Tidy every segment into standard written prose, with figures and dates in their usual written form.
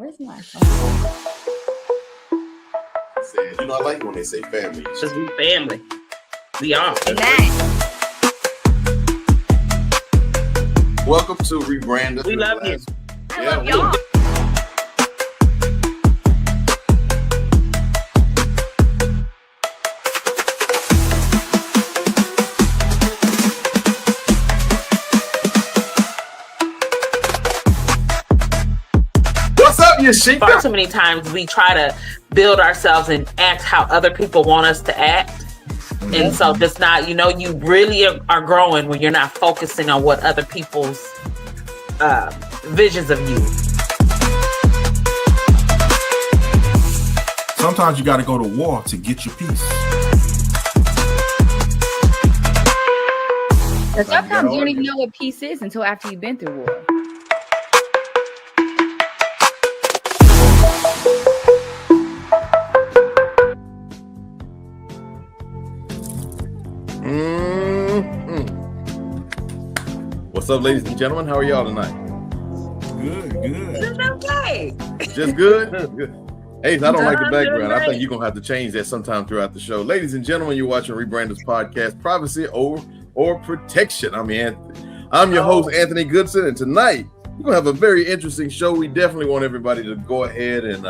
Where's my phone? You know, I like when they say family. Because we family. We are. Welcome to Rebrand. We love you. I love y'all. What's up, Yashika? Far too many times we try to build ourselves and act how other people want us to act. And so just not, you really are growing when you're not focusing on what other people's visions of you. Sometimes you got to go to war to get your peace. But sometimes you don't even know what peace is until after you've been through war. What's up, ladies and gentlemen? How are y'all tonight? Good. It's okay. Just good? Good. Hey, I don't like the I'm background. doing I think great. you're going to have to change that sometime throughout the show. Ladies and gentlemen, you're watching Rebranders Podcast, Privacy or Protection. I'm Anthony. I'm your host, Anthony Goodson, and tonight we're going to have a very interesting show. We definitely want everybody to go ahead and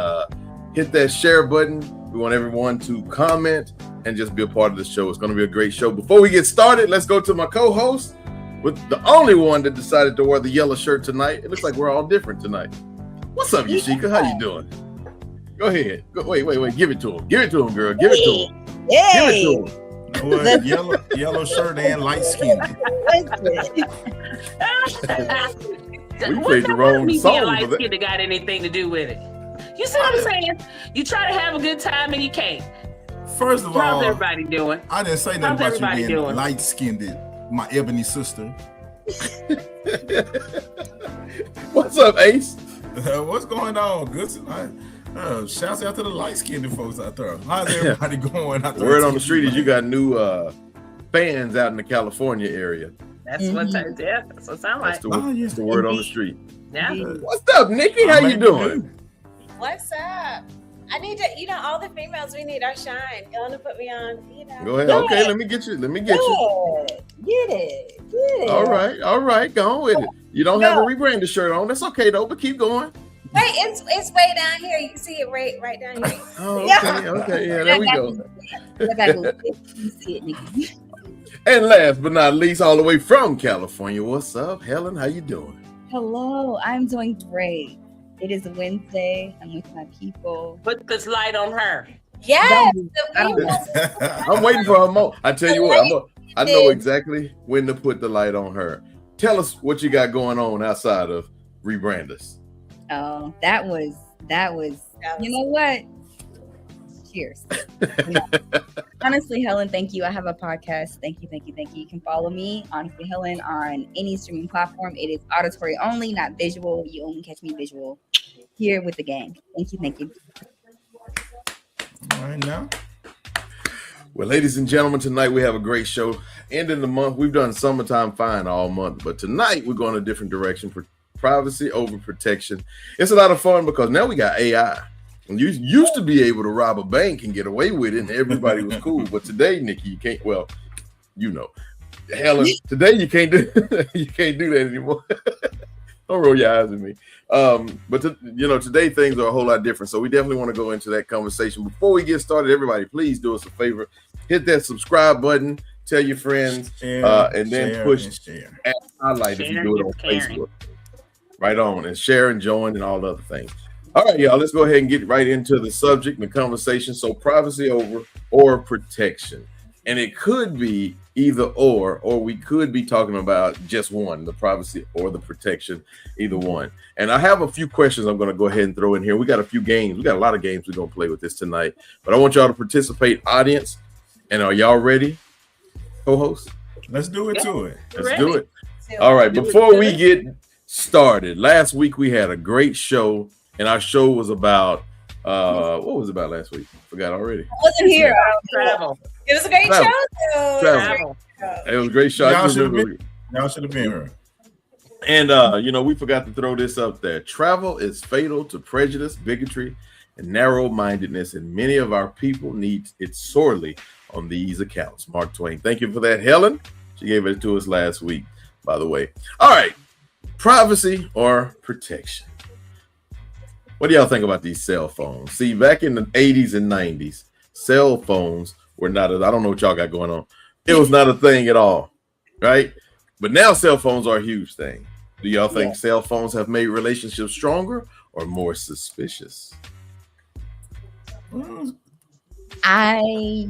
hit that share button. We want everyone to comment and just be a part of the show. It's going to be a great show. Before we get started, let's go to my co-host with the only one that decided to wear the yellow shirt tonight. It looks like we're all different tonight. What's up, Yashika? How you doing? Go ahead. Wait. Give it to him. Give it to him, girl. Give it to him. Give it to him. You know what? Yellow shirt and light skin. We played the wrong song for Light that. skin that got anything to do with it. You see what I'm saying? You try to have a good time and you can't. First of How's all, everybody doing? I didn't say How's nothing about you everybody being doing? light skinned, my ebony sister. What's up, Ace? What's going on? Good tonight. Shouts out to the light skinned folks out there. How's everybody going out there? Word on the street is you got new fans out in the California area. That's what that's what it sounds like. That's the word on the street. Yeah. What's up, Nikki? How you doing? What's up? I need to, all the females, we need our shine. You want to put me on, Go ahead. Okay, let me get you. Get it. All right. Go on with it. You don't have a rebranded shirt on. That's okay though, but keep going. Wait, it's way down here. You can see it right down here. Oh, okay. Yeah, there we go. You see it, Nikki. And last but not least, all the way from California, what's up, Helen? How you doing? Hello, I'm doing great. It is a Wednesday. I'm with my people. Put this light on her. Yes. I'm waiting for a moment. I tell you what, I know exactly when to put the light on her. Tell us what you got going on outside of Rebranders. Oh, that was. You know what? Cheers. Honestly, Helen, thank you. I have a podcast. Thank you. You can follow me, Honestly Helen, on any streaming platform. It is auditory only, not visual. You only catch me visual here with the gang. Thank you. All right now. Well, ladies and gentlemen, tonight we have a great show. Ending the month, we've done Summertime Fine all month, but tonight we're going a different direction for privacy over protection. It's a lot of fun because now we got AI. And you used to be able to rob a bank and get away with it, and everybody was cool. But today, Nikki, you can't. Well, Helen, today you can't do that anymore. Don't roll your eyes at me. But today things are a whole lot different. So we definitely want to go into that conversation. Before we get started, everybody, please do us a favor: hit that subscribe button, tell your friends, and then push at highlight if you do it on Facebook. Right on, and share and join and all the other things. All right, y'all, let's go ahead and get right into the subject and the conversation. So privacy over or protection. And it could be either or we could be talking about just one, the privacy or the protection, either one. And I have a few questions I'm going to go ahead and throw in here. We got a few games. We got a lot of games we're going to play with this tonight. But I want y'all to participate, audience. And are y'all ready, co-host? Let's do it to it. Let's do it. All right, before we get started, last week we had a great show. And our show was about, what was it about last week? Forgot already. I wasn't here. Travel. It was a great show. Travel. It was a great show. Y'all should have been here. And we forgot to throw this up there. Travel is fatal to prejudice, bigotry, and narrow-mindedness, and many of our people need it sorely on these accounts. Mark Twain. Thank you for that, Helen. She gave it to us last week, by the way. All right. Privacy or protection? What do y'all think about these cell phones? See, back in the 80s and 90s, cell phones were not I don't know what y'all got going on. It was not a thing at all, right? But now cell phones are a huge thing. Do y'all think cell phones have made relationships stronger or more suspicious? I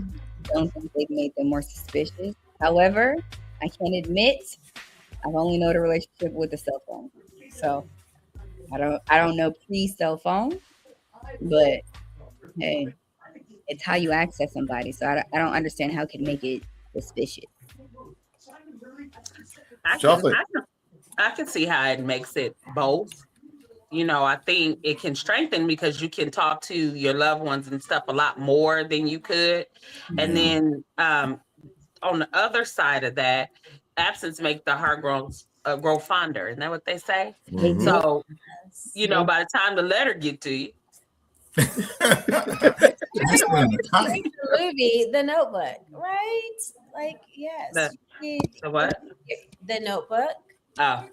don't think they've made them more suspicious. However, I can admit I've only known a relationship with a cell phone. So I don't know pre-cell phone, but hey, it's how you access somebody. So I don't understand how it can make it suspicious. I can see how it makes it both. I think it can strengthen because you can talk to your loved ones and stuff a lot more than you could. And then on the other side of that, absence makes the heart grow fonder. Isn't that what they say? Mm-hmm. So, by the time the letter get to you. The movie, The Notebook, right? Like, yes. The what? The Notebook. Oh.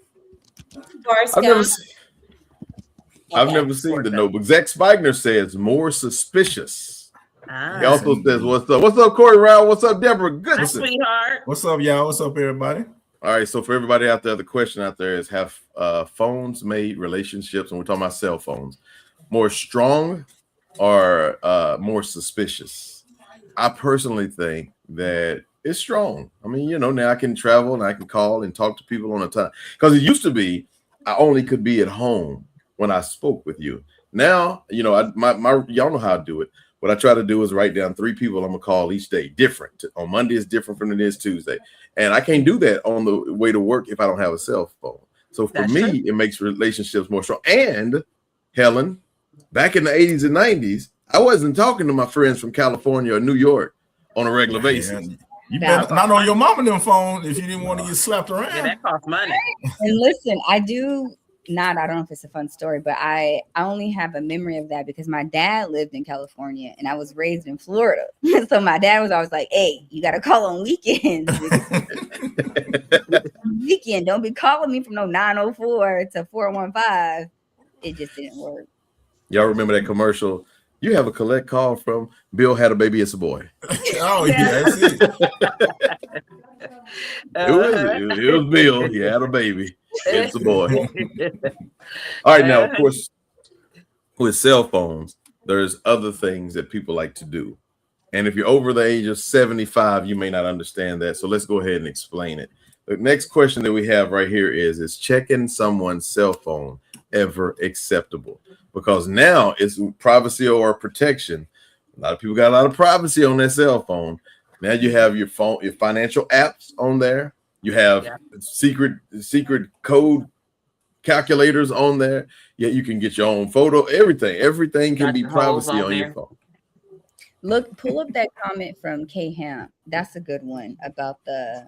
I've never seen The Notebook. Zach Spigner says more suspicious. He also says, "What's up? What's up, Corey Rao? What's up, Deborah Goodson? Hi, sweetheart. What's up, y'all? What's up, everybody?" All right. So for everybody out there, the question out there is: have phones made relationships, and we're talking about cell phones, more strong or more suspicious? I personally think that it's strong. I mean, now I can travel and I can call and talk to people on a time. Because it used to be I only could be at home when I spoke with you. Now, y'all know how I do it. What I try to do is write down 3 people I'm gonna call each day. Different. On Monday is different from it is Tuesday. And I can't do that on the way to work if I don't have a cell phone. So for me, it makes relationships more strong. And Helen, back in the 80s and 90s, I wasn't talking to my friends from California or New York on a regular basis. You better not on your mom and them phone if you didn't want to get slapped around. Yeah, that costs money. And listen, I don't know if it's a fun story, but I only have a memory of that because my dad lived in California and I was raised in Florida. So my dad was always like, hey, you got to call on weekends. Weekend, don't be calling me from no 904 to 415. It just didn't work. Y'all remember that commercial? You have a collect call from Bill Had a Baby, It's a Boy. Oh, yeah, that's it. It was Bill. He had a baby. It's a boy. All right, now, of course, with cell phones, there's other things that people like to do. And if you're over the age of 75, you may not understand that. So let's go ahead and explain it. The next question that we have right here is checking someone's cell phone ever acceptable? Because now it's privacy or protection. A lot of people got a lot of privacy on their cell phone. Now you have your phone, your financial apps on there. You have secret code calculators on there. Yeah, you can get your own photo. Everything can be privacy on your phone. Look, pull up that comment from K Hamp. That's a good one about the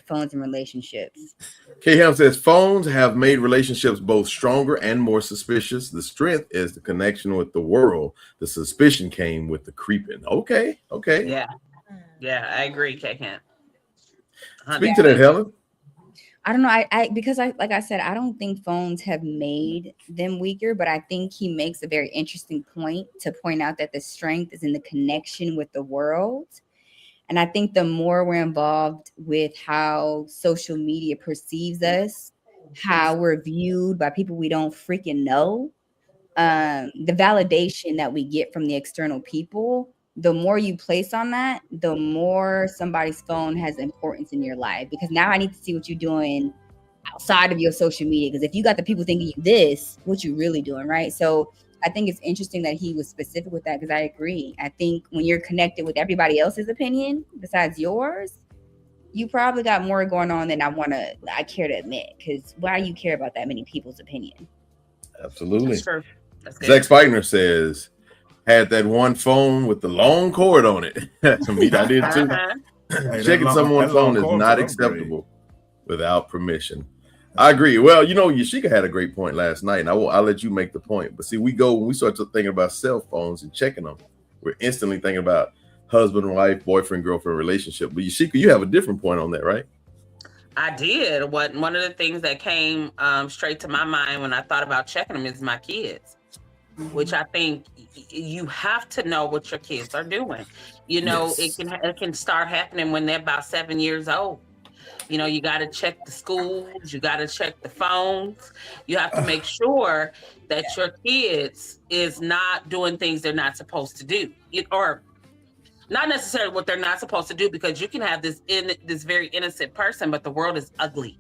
phones and relationships. K Hamp says phones have made relationships both stronger and more suspicious. The strength is the connection with the world. The suspicion came with the creeping. Okay. Yeah, I agree, K Hamp. Speak to that, Helen. I don't know. Because like I said, I don't think phones have made them weaker, but I think he makes a very interesting point to point out that the strength is in the connection with the world. And I think the more we're involved with how social media perceives us, how we're viewed by people we don't freaking know, the validation that we get from the external people, the more you place on that, the more somebody's phone has importance in your life. Because now I need to see what you're doing outside of your social media. Because if you got the people thinking you this, what you really doing, right? So I think it's interesting that he was specific with that because I agree. I think when you're connected with everybody else's opinion besides yours, you probably got more going on than I care to admit. Because why do you care about that many people's opinion? Absolutely. That's true. That's good. Zach Spigner says, had that one phone with the long cord on it. I did too. Hey, Checking someone's phone is not upgrade. acceptable without permission. I agree. Well, Yashika had a great point last night, and I'll let you make the point. But see, when we start to thinking about cell phones and checking them, we're instantly thinking about husband and wife, boyfriend, girlfriend relationship. But Yashika, you have a different point on that, right? I did. One of the things that came straight to my mind when I thought about checking them is my kids, which I think you have to know what your kids are doing. Yes. It can start happening when they're about 7 years old. You got to check the schools, you got to check the phones. You have to make sure that your kids is not doing things they're not supposed to do, or not necessarily what they're not supposed to do, because you can have this very innocent person, but the world is ugly.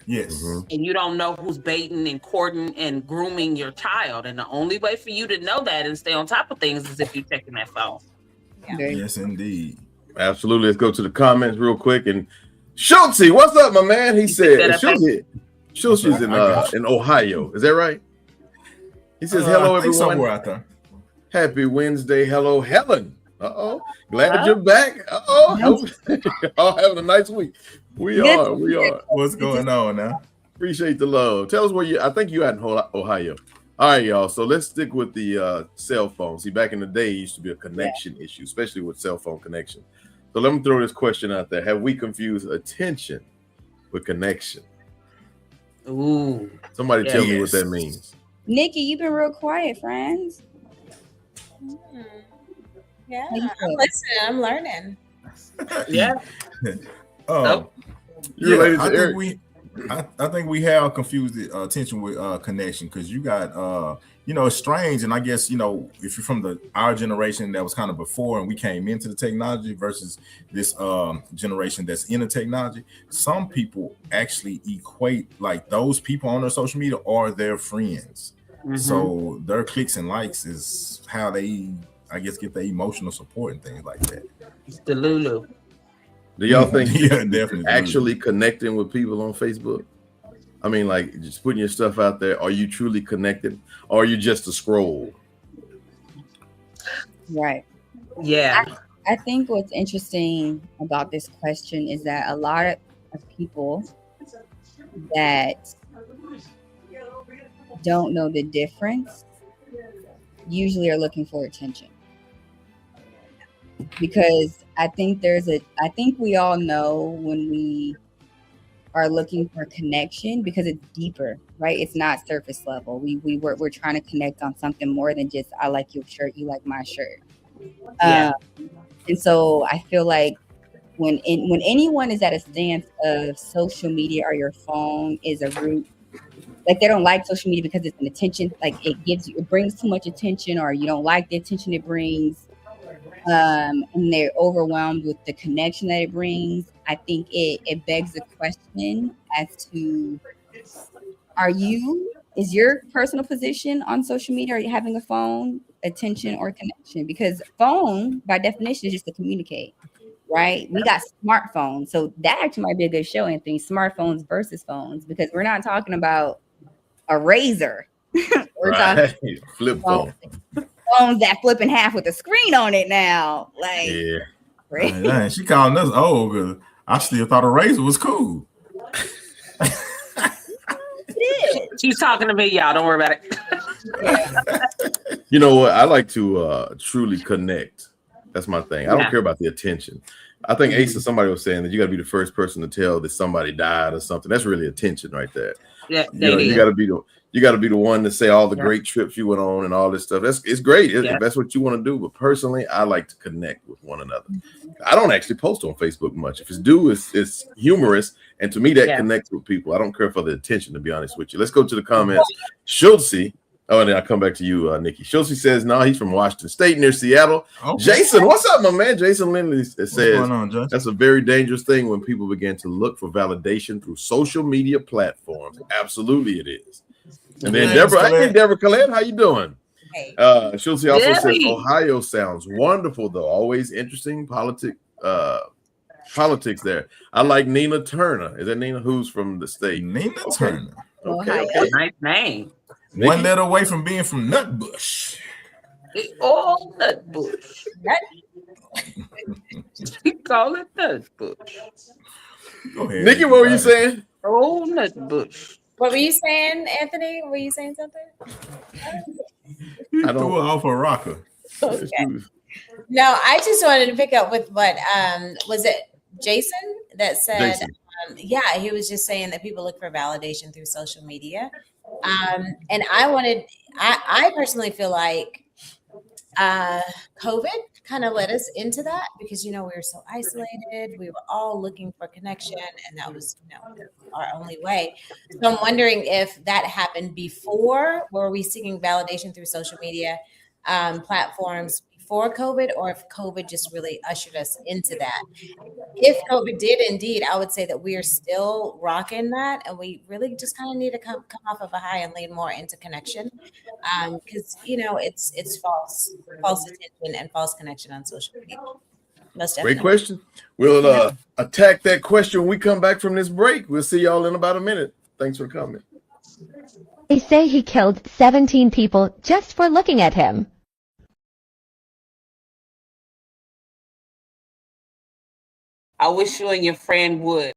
Yes. And you don't know who's baiting and courting and grooming your child. And the only way for you to know that and stay on top of things is if you're checking that phone. Yeah. Yes, indeed. Absolutely. Let's go to the comments real quick. And Schultze, what's up, my man? He said Schultze's in Ohio. Is that right? He says, hello, everyone. Somewhere out there. Happy Wednesday. Hello, Helen. Glad you're back. All having a nice week. We are. What's going on now? Appreciate the love. Tell us where I think you at in Ohio. All right, y'all. So let's stick with the cell phone. See, back in the day, it used to be a connection issue, especially with cell phone connection. So let me throw this question out there. Have we confused attention with connection? Ooh. Somebody tell me what that means. Nikki, you've been real quiet, friends. Yeah, I'm listening. I'm learning. Yeah. I think we have confused the attention with connection, because you got it's strange, and I guess if you're from our generation that was kind of before and we came into the technology versus this generation that's in the technology, some people actually equate like those people on their social media are their friends. So their clicks and likes is how they, I guess, get their emotional support and things like that. It's the Lulu. Do y'all think definitely actually connecting with people on Facebook? I mean, like just putting your stuff out there. Are you truly connected, or are you just a scroll? Right. Yeah. I think what's interesting about this question is that a lot of people that don't know the difference usually are looking for attention. Because I think we all know when we are looking for connection, because it's deeper, right? It's not surface level. We're trying to connect on something more than just I like your shirt, you like my shirt. And so I feel like when anyone is at a stance of social media or your phone is a root, like they don't like social media because it's an attention, like it brings too much attention, or you don't like the attention it brings. And they're overwhelmed with the connection that it brings. I think it begs the question as to, is your personal position on social media, are you having a phone, attention, or connection? Because phone, by definition, is just to communicate, right? We got smartphones. So that actually might be a good show, Anthony, smartphones versus phones, because we're not talking about a razor. We're talking flip phone. Phones that flip in half with a screen on it now. Like, Man, she calling us old because I still thought a razor was cool. She's talking to me, y'all. Don't worry about it. You know what? I like to truly connect. That's my thing. I don't care about the attention. I think Asa, somebody was saying that you got to be the first person to tell that somebody died or something. That's really attention right there. Yeah, you got to be the one to say all the great trips you went on and all this stuff. It's great if that's what you want to do. But personally, I like to connect with one another. I don't actually post on Facebook much. If it's due, it's humorous, and to me that connects with people. I don't care for the attention, to be honest with you. Let's go to the comments. Schultze. Oh, and then I'll come back to you, Nikki. Schultze says, no, he's from Washington State near Seattle. Okay. Jason, what's up, my man? Jason Lindley says, that's a very dangerous thing when people begin to look for validation through social media platforms. Absolutely it is. And then Deborah Collette, how you doing? Hey. Schultze also says, Ohio sounds wonderful, though. Always interesting politics there. I like Nina Turner. Is that Nina? Who's from the state? Nina Turner. Okay. Nice name. One letter away from being from Nutbush. Oh, Nutbush. We call it Nutbush. Go ahead. Nikki, what were you saying? Oh, Nutbush. What were you saying, Anthony? Were you saying something? You I don't- threw her off a rocker. Okay. No, I just wanted to pick up with what was it Jason that said Jason. yeah, he was just saying that people look for validation through social media. And I personally feel like COVID kind of led us into that because, we were so isolated. We were all looking for connection, and that was, our only way. So I'm wondering if that happened before. Were we seeking validation through social media platforms before COVID, or if COVID just really ushered us into that? If COVID did indeed, I would say that we are still rocking that, and we really just kind of need to come off of a high and lean more into connection, because it's false attention and false connection on social media. Most definitely. Great question. We'll attack that question when we come back from this break. We'll see y'all in about a minute. Thanks for coming. They say he killed 17 people just for looking at him. I wish you and your friend would.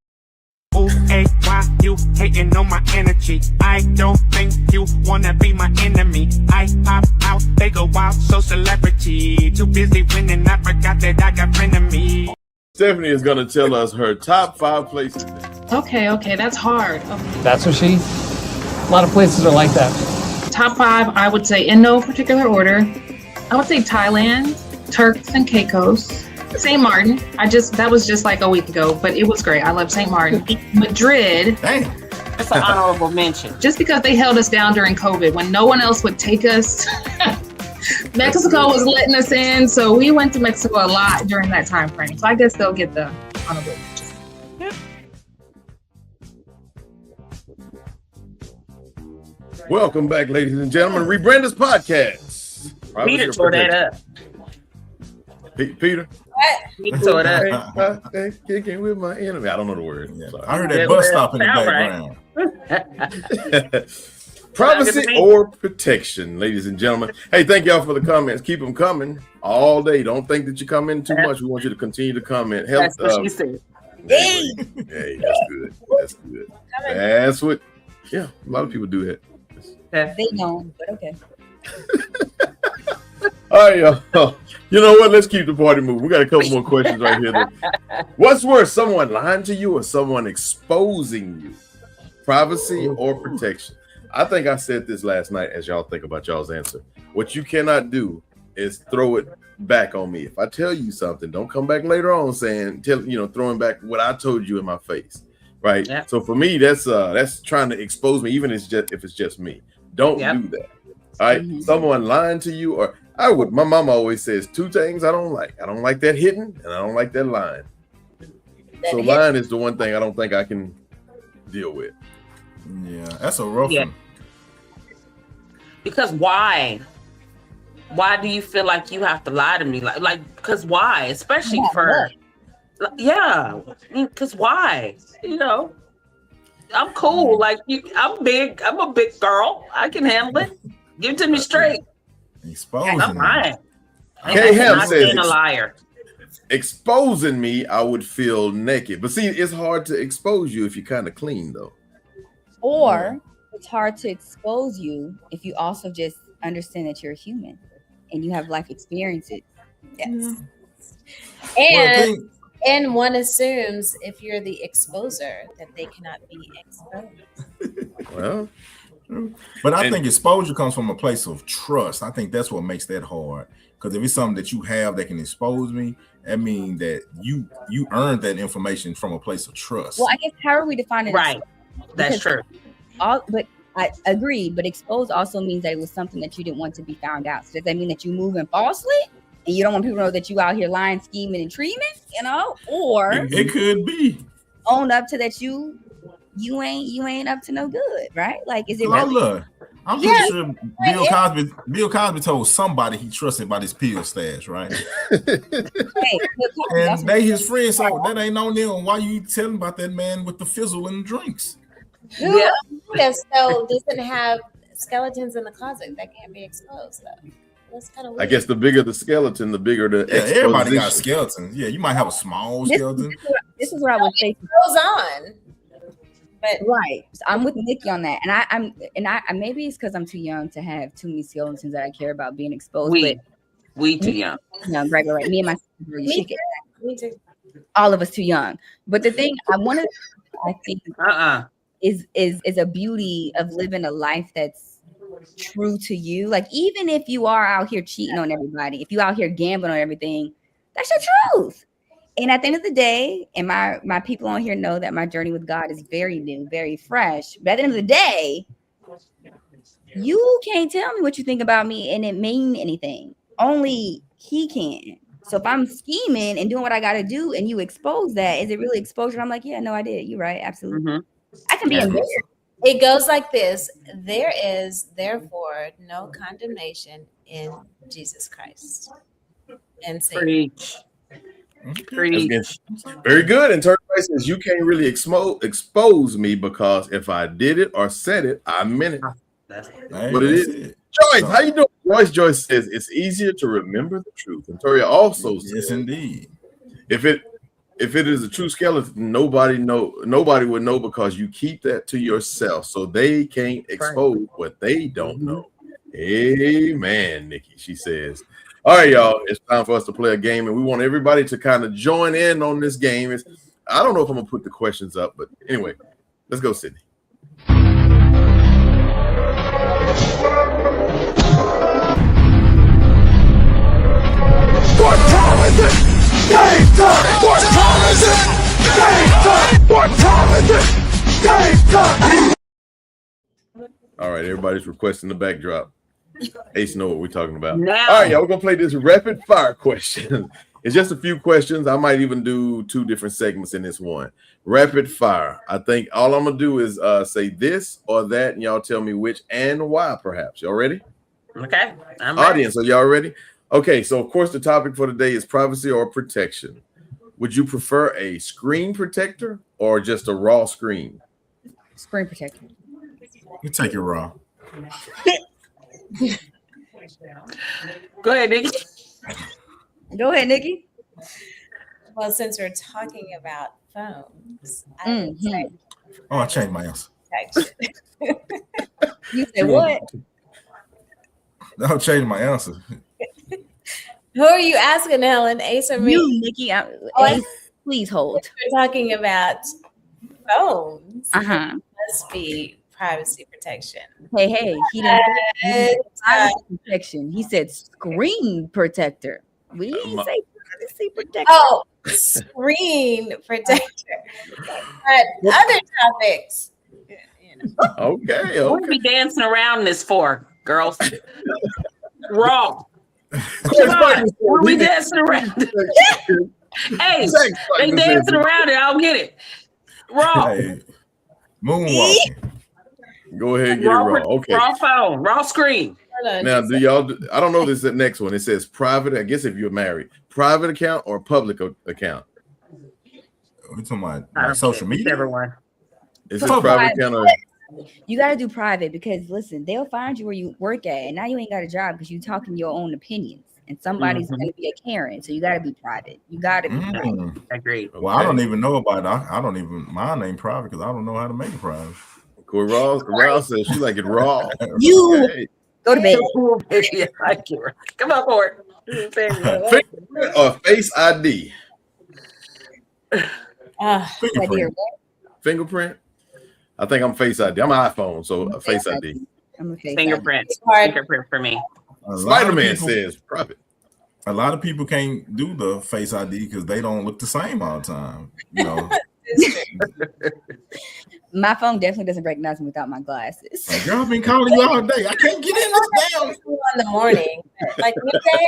Ooh, hey, why you hating on my energy? I don't think you wanna be my enemy. I pop out, they go wild, so celebrity. Too busy winning, I forgot that I got frenemies. Stephanie is going to tell us her top 5 places. Okay, that's hard. That's what a lot of places are like that. Top 5, I would say in no particular order. I would say Thailand, Turks and Caicos, St. Martin. That was just like a week ago, but it was great. I love St. Martin. Madrid. Dang. That's an honorable mention. Just because they held us down during COVID when no one else would take us. Mexico was letting us in, so we went to Mexico a lot during that time frame. So I guess they'll get the honorable mention. Welcome back, ladies and gentlemen. Rebrander's podcast. Peter tore that up. Peter? He tore it up. Kicking with my enemy. I don't know the word. Yeah. Sorry. I heard that bus stop in the Sound background. Privacy or protection, ladies and gentlemen. Hey, thank y'all for the comments. Keep them coming all day. Don't think that you come in too much. We want you to continue to comment. That's what she said. Hey, that's good. That's good. That's what. Yeah, a lot of people do that. They don't, but okay. All right, y'all. You know what? Let's keep the party moving. We got a couple more questions right here. What's worse, someone lying to you or someone exposing you? Privacy or protection? I think I said this last night as y'all think about y'all's answer. What you cannot do is throw it back on me. If I tell you something, don't come back later on throwing back what I told you in my face. Right. Yeah. So for me, that's trying to expose me, even if it's just me. Don't do that. All right. Mm-hmm. Someone lying to you, or my mom always says 2 things I don't like. I don't like that hitting, and I don't like that lying. So lying is the one thing I don't think I can deal with. Yeah, that's a rough one. Because why? Why do you feel like you have to lie to me? Like, because why? Especially because why? I'm cool. Like I'm big. I'm a big girl. I can handle it. Give it to me straight. Exposing. I'm lying. Ham says being a liar. Exposing me, I would feel naked. But see, it's hard to expose you if you're kind of clean, though. Or it's hard to expose you if you also just understand that you're a human and you have life experiences. Yes. Mm-hmm. And one assumes if you're the exposer that they cannot be exposed. Well, but I think exposure comes from a place of trust. I think that's what makes that hard. Because if it's something that you have that can expose me, that means that you earned that information from a place of trust. Well, I guess how are we defining right? That's true. But I agree. But exposed also means that it was something that you didn't want to be found out. So does that mean that you moving falsely and you don't want people to know that you out here lying, scheming, and treating? Or it could be own up to that you ain't up to no good, right? Like, is it really? I'm pretty sure Bill Cosby told somebody he trusted about his pill stash, right? And they his friends, so that ain't on them. Why you telling about that man with the fizzle and the drinks? Who so doesn't have skeletons in the closet that can't be exposed though? That's kind of weird. I guess the bigger the skeleton, the bigger the exposition. Everybody got skeletons. Yeah, you might have a small skeleton. This is what I would say. Goes on. But Right. So I'm with Nikki on that. And I maybe it's because I'm too young to have too many skeletons that I care about being exposed. We too young. No, right. Me and my sister, me too. all of us too young. But the thing I think is a beauty of living a life that's true to you. Like, even if you are out here cheating on everybody, if you out here gambling on everything, that's your truth. And at the end of the day, and my people on here know that my journey with God is very new, very fresh. But at the end of the day, you can't tell me what you think about me and it mean anything. Only he can. So if I'm scheming and doing what I got to do and you expose that, is it really exposure? I'm like, yeah, no, I did. You're right. Absolutely. I can be embarrassed. It goes like this. There is therefore no condemnation in Jesus Christ. And Preach. Preach. Very good. And Turquoise says you can't really expose me because if I did it or said it, I meant it. That's what it is. Joyce, how you doing? Joyce says it's easier to remember the truth. And Toria also says, yes, indeed. If it is a true skeleton, nobody would know because you keep that to yourself, so they can't expose what they don't know. Amen, Nikki. She says. All right, y'all. It's time for us to play a game, and we want everybody to kind of join in on this game. I don't know if I'm gonna put the questions up, but anyway, let's go, Sydney. What time is it? Game time! What time is it? Game time! What time is it? Game time! All right, everybody's requesting the backdrop. Ace know what we're talking about. Now. All right, y'all, we're gonna play this rapid fire question. It's just a few questions. I might even do 2 different segments in this one. Rapid fire. I think all I'm gonna do is say this or that, and y'all tell me which and why, perhaps. Y'all ready? Okay. I'm Audience, are y'all ready? Okay, so of course the topic for today is privacy or protection. Would you prefer a screen protector or just a raw screen? Screen protector. You take it raw. Go ahead, Nikki. Go ahead, Nikki. Well, since we're talking about phones, I would say Oh, I changed my answer. protection. You said what? I'll change my answer. Who are you asking, Helen? Ace or me? You, Nikki. Ace, please hold. We're talking about phones. Must be privacy protection. Hey, he didn't say privacy protection. He said screen protector. We didn't say privacy protection. Oh, screen protector. But other topics. Okay. What are we dancing around this for, girls? Raw. Come on. What are we dancing around? Hey, they dancing around it. I'll get it. Raw. Hey, moonwalking. Go ahead and get it raw. Okay. Raw phone, raw screen. Now, I don't know this next one. It says private, I guess if you're married, private account or public account? We're talking about like social media? Everyone. Is this private account or? You got to do private because listen, they'll find you where you work at, and now you ain't got a job because you're talking your own opinions, and somebody's going to be a Karen. So you got to be private. You got to be private. Agreed. Well, I don't even know about it. I don't even, mine ain't private because I don't know how to make it private. Cool. Raw says she like it raw. You go to bed. Yeah, I like it. Come on, Ford. Fingerprint or Face ID? Fingerprint. I think I'm Face ID. I'm an iPhone, so Face ID. I'm a Face Fingerprint. ID. Fingerprint for me. Spider-Man says private. A lot of people can't do the Face ID because they don't look the same all the time. You know. My phone definitely doesn't recognize me without my glasses. Like, girl, I've been calling you all day. I can't get in this damn. In the morning, like midday.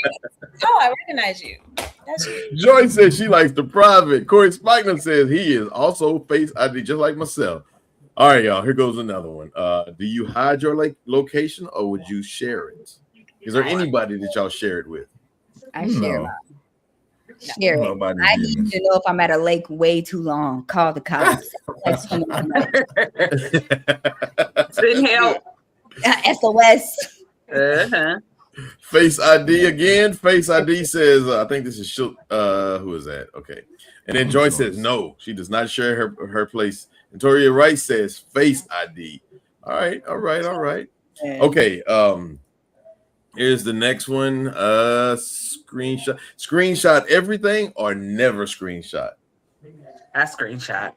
Oh, I recognize you. That's you. Joy says she likes the private. Corey Spikman says he is also Face ID, just like myself. All right, y'all. Here goes another one. Do you hide your location or would you share it? Is there anybody that y'all share it with? I share it. Share it. I need to know if I'm at a lake way too long. Call the cops. Send help. SOS. Face ID again. Face ID says, I think this is who is that? Okay. And then Joy says no, she does not share her place And Toria Wright says Face ID. All right. Okay. Here's the next one. Screenshot everything or never screenshot. I screenshot.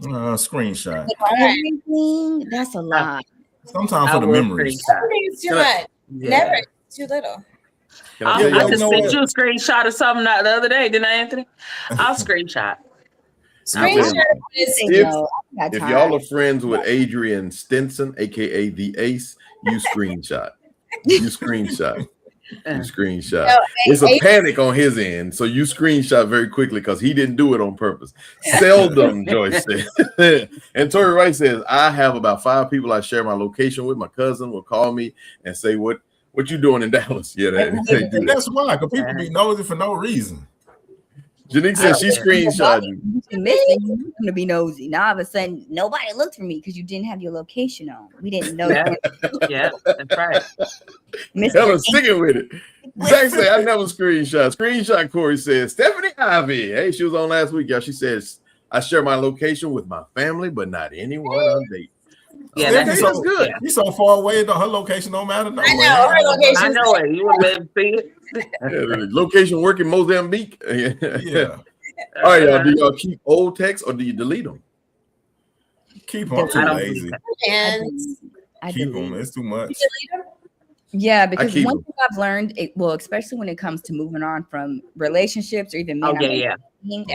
Screenshot. Everything. That's a lot. Sometimes for the memories. It's too much. Never. It's too little. I just sent you a screenshot of something the other day, didn't I, Anthony? I'll screenshot. If y'all are friends with Adrian Stinson, aka the Ace, you screenshot. It's a panic on his end, so you screenshot very quickly because he didn't do it on purpose. Seldom, Joyce said. And Tori Wright says, I have about 5 people I share my location with. My cousin will call me and say, what you doing in Dallas? Yeah, that's why, because people be nosy for no reason. Janique says she screenshot you. You're going to be nosy. Now all of a sudden, nobody looked for me because you didn't have your location on. We didn't know. Yeah, that's right. Hella sticking with it. Zach say I never screenshot. Screenshot Corey says Stephanie Ivy. Hey, she was on last week, y'all. She says I share my location with my family, but not anyone on date. Yeah, that's good. Yeah. He's so far away that her location don't matter. I know her location. I know it. You would let see it. Location work in Mozambique. Yeah. All right, y'all. Do y'all keep old texts or do you delete them? Keep them. I'm too lazy. I keep them. It's too much. Yeah, because one thing I've learned, especially when it comes to moving on from relationships or even men,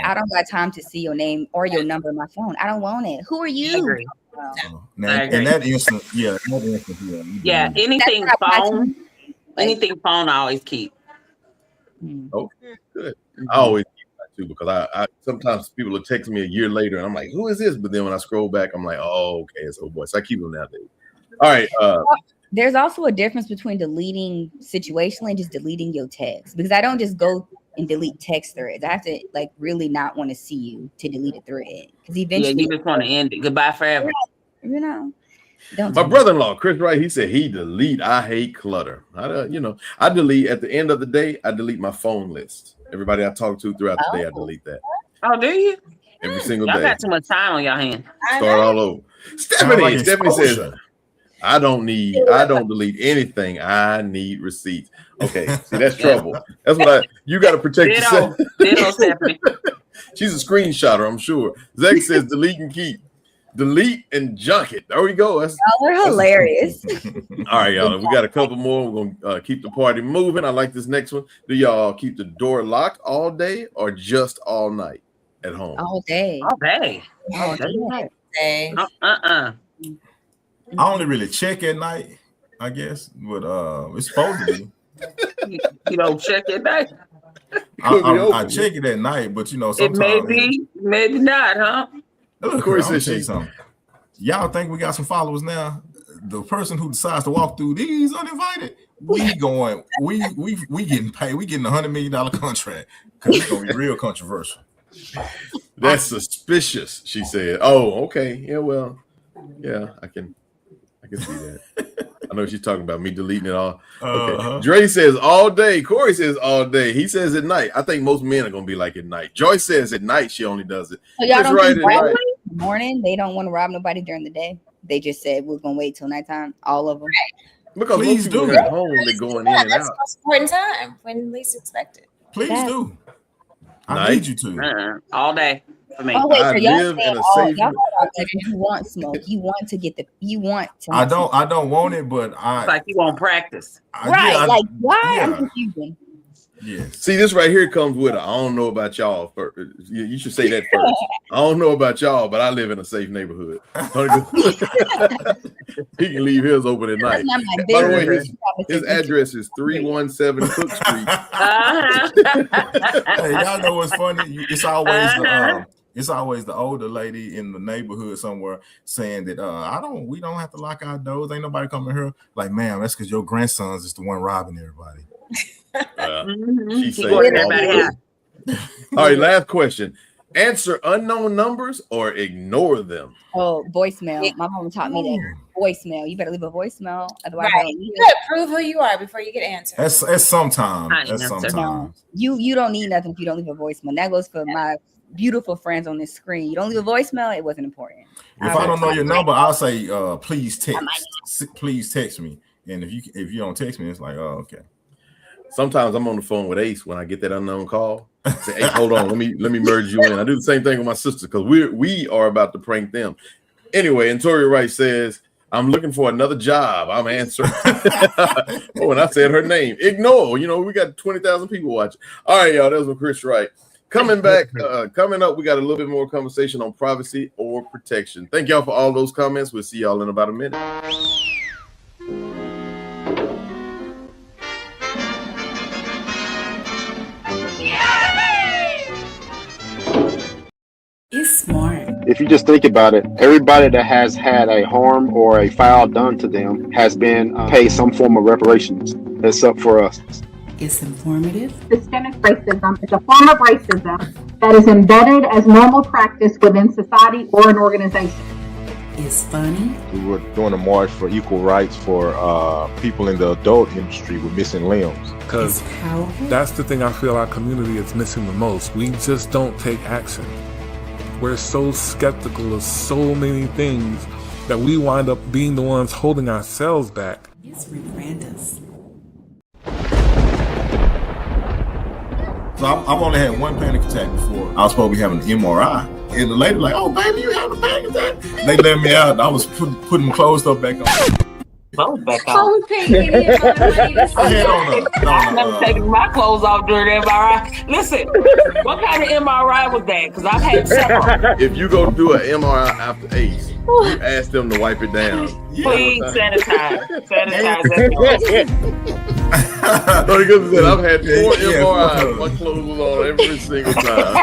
I don't got time to see your name or your number on my phone. I don't want it. Who are you? In that instant, anything phone I always keep. Okay, good. I always keep that too because I sometimes people will text me a year later and I'm like, who is this? But then when I scroll back, I'm like, oh, okay, it's old boy. So I keep them nowadays. All right. There's also a difference between deleting situationally and just deleting your text, because I don't just go and delete text threads. I have to really not want to see you to delete a thread because eventually you just want to end it. Goodbye forever. My brother-in-law Chris Wright, he said he delete. I hate clutter. I delete at the end of the day. I delete my phone list. Everybody I talk to throughout the day, I delete that. Oh, do you? Every single Y'all day. got too much time on your hands. Start all over. Stephanie says, I don't delete anything. I need receipts. Okay, see that's trouble. That's what you got to protect yourself. Ditto, Stephanie. She's a screenshotter, I'm sure. Zach says delete and keep. Delete and junk it. There we go. We're hilarious. All right, y'all. We got a couple more. We're gonna keep the party moving. I like this next one. Do y'all keep the door locked all day or just all night at home? All day. All day. All day. I only really check at night, I guess, but it's supposed to be. You don't check at night. I check it at night, but sometimes it may be, maybe not, huh? Look, something. Y'all think we got some followers now? The person who decides to walk through these uninvited, we getting paid. We getting $100 million contract because it's gonna be real controversial. That's suspicious, she said. Oh, okay. Yeah, well, yeah, I can see that. I know she's talking about me deleting it all. Okay. Dre says all day. Corey says all day. He says at night. I think most men are gonna be like at night. Joyce says at night she only does it. So y'all don't think in the morning they don't want to rob nobody during the day. They just said we're gonna wait till nighttime. All of them. Because please do. At home they're going in and that's out. the most important time when least expected. Please do. I need you to. All day. For me. Oh wait, so y'all live in a safe. Y'all you want smoke. You want to get the. You want to. I don't want it, but it's like you won't practice. Right? Why? Yeah. I'm confused. Yeah. See, this right here comes with I don't know about y'all. You should say that first. I don't know about y'all, but I live in a safe neighborhood. He can leave his open at night. By the way, his address is 317 Cook Street. Hey, y'all know what's funny? It's always the older lady in the neighborhood somewhere saying that we don't have to lock our doors. Ain't nobody coming here. Like, ma'am, that's because your grandsons is the one robbing everybody. She said all right, last question. Answer unknown numbers or ignore them. Oh, voicemail. My mom taught me that. Voicemail. You better leave a voicemail. Otherwise, you gotta prove who you are before you get answered. That's sometimes. No, you don't need nothing if you don't leave a voicemail. That goes for my beautiful friends on this screen. You don't leave a voicemail, it wasn't important. If I don't know your number, I'll say please text. Please text me. And if you don't text me, it's like, oh, okay. Sometimes I'm on the phone with Ace when I get that unknown call. I say, hey, hold on, let me merge you in. I do the same thing with my sister because we are about to prank them. Anyway, and Tori Wright says, I'm looking for another job. I'm answering. Oh, and I said her name. Ignore. You know, we got 20,000 people watching. All right, y'all. That was with Chris Wright. Coming back, coming up, we got a little bit more conversation on privacy or protection. Thank y'all for all those comments. We'll see y'all in about a minute. It's smart. If you just think about it, everybody that has had a harm or a foul done to them has been paid some form of reparations. It's up for us. It's informative. Systemic racism is a form of racism that is embedded as normal practice within society or an organization. It's funny. We were doing a march for equal rights for people in the adult industry with missing limbs. Because that's the thing I feel our community is missing the most. We just don't take action. We're so skeptical of so many things that we wind up being the ones holding ourselves back. It's rebranders. So I've only had one panic attack before. I was supposed to be having an MRI. And the lady like, oh, baby, you having a panic attack? They let me out. And I was putting clothes up back on. Clothes back on. I've never taken my clothes off during MRI. Listen, what kind of MRI was that? Because I've had several. If you go do an MRI after Ace, you ask them to wipe it down. Please sanitize. Sanitize. I've had 4 MRIs. My clothes was on every single time.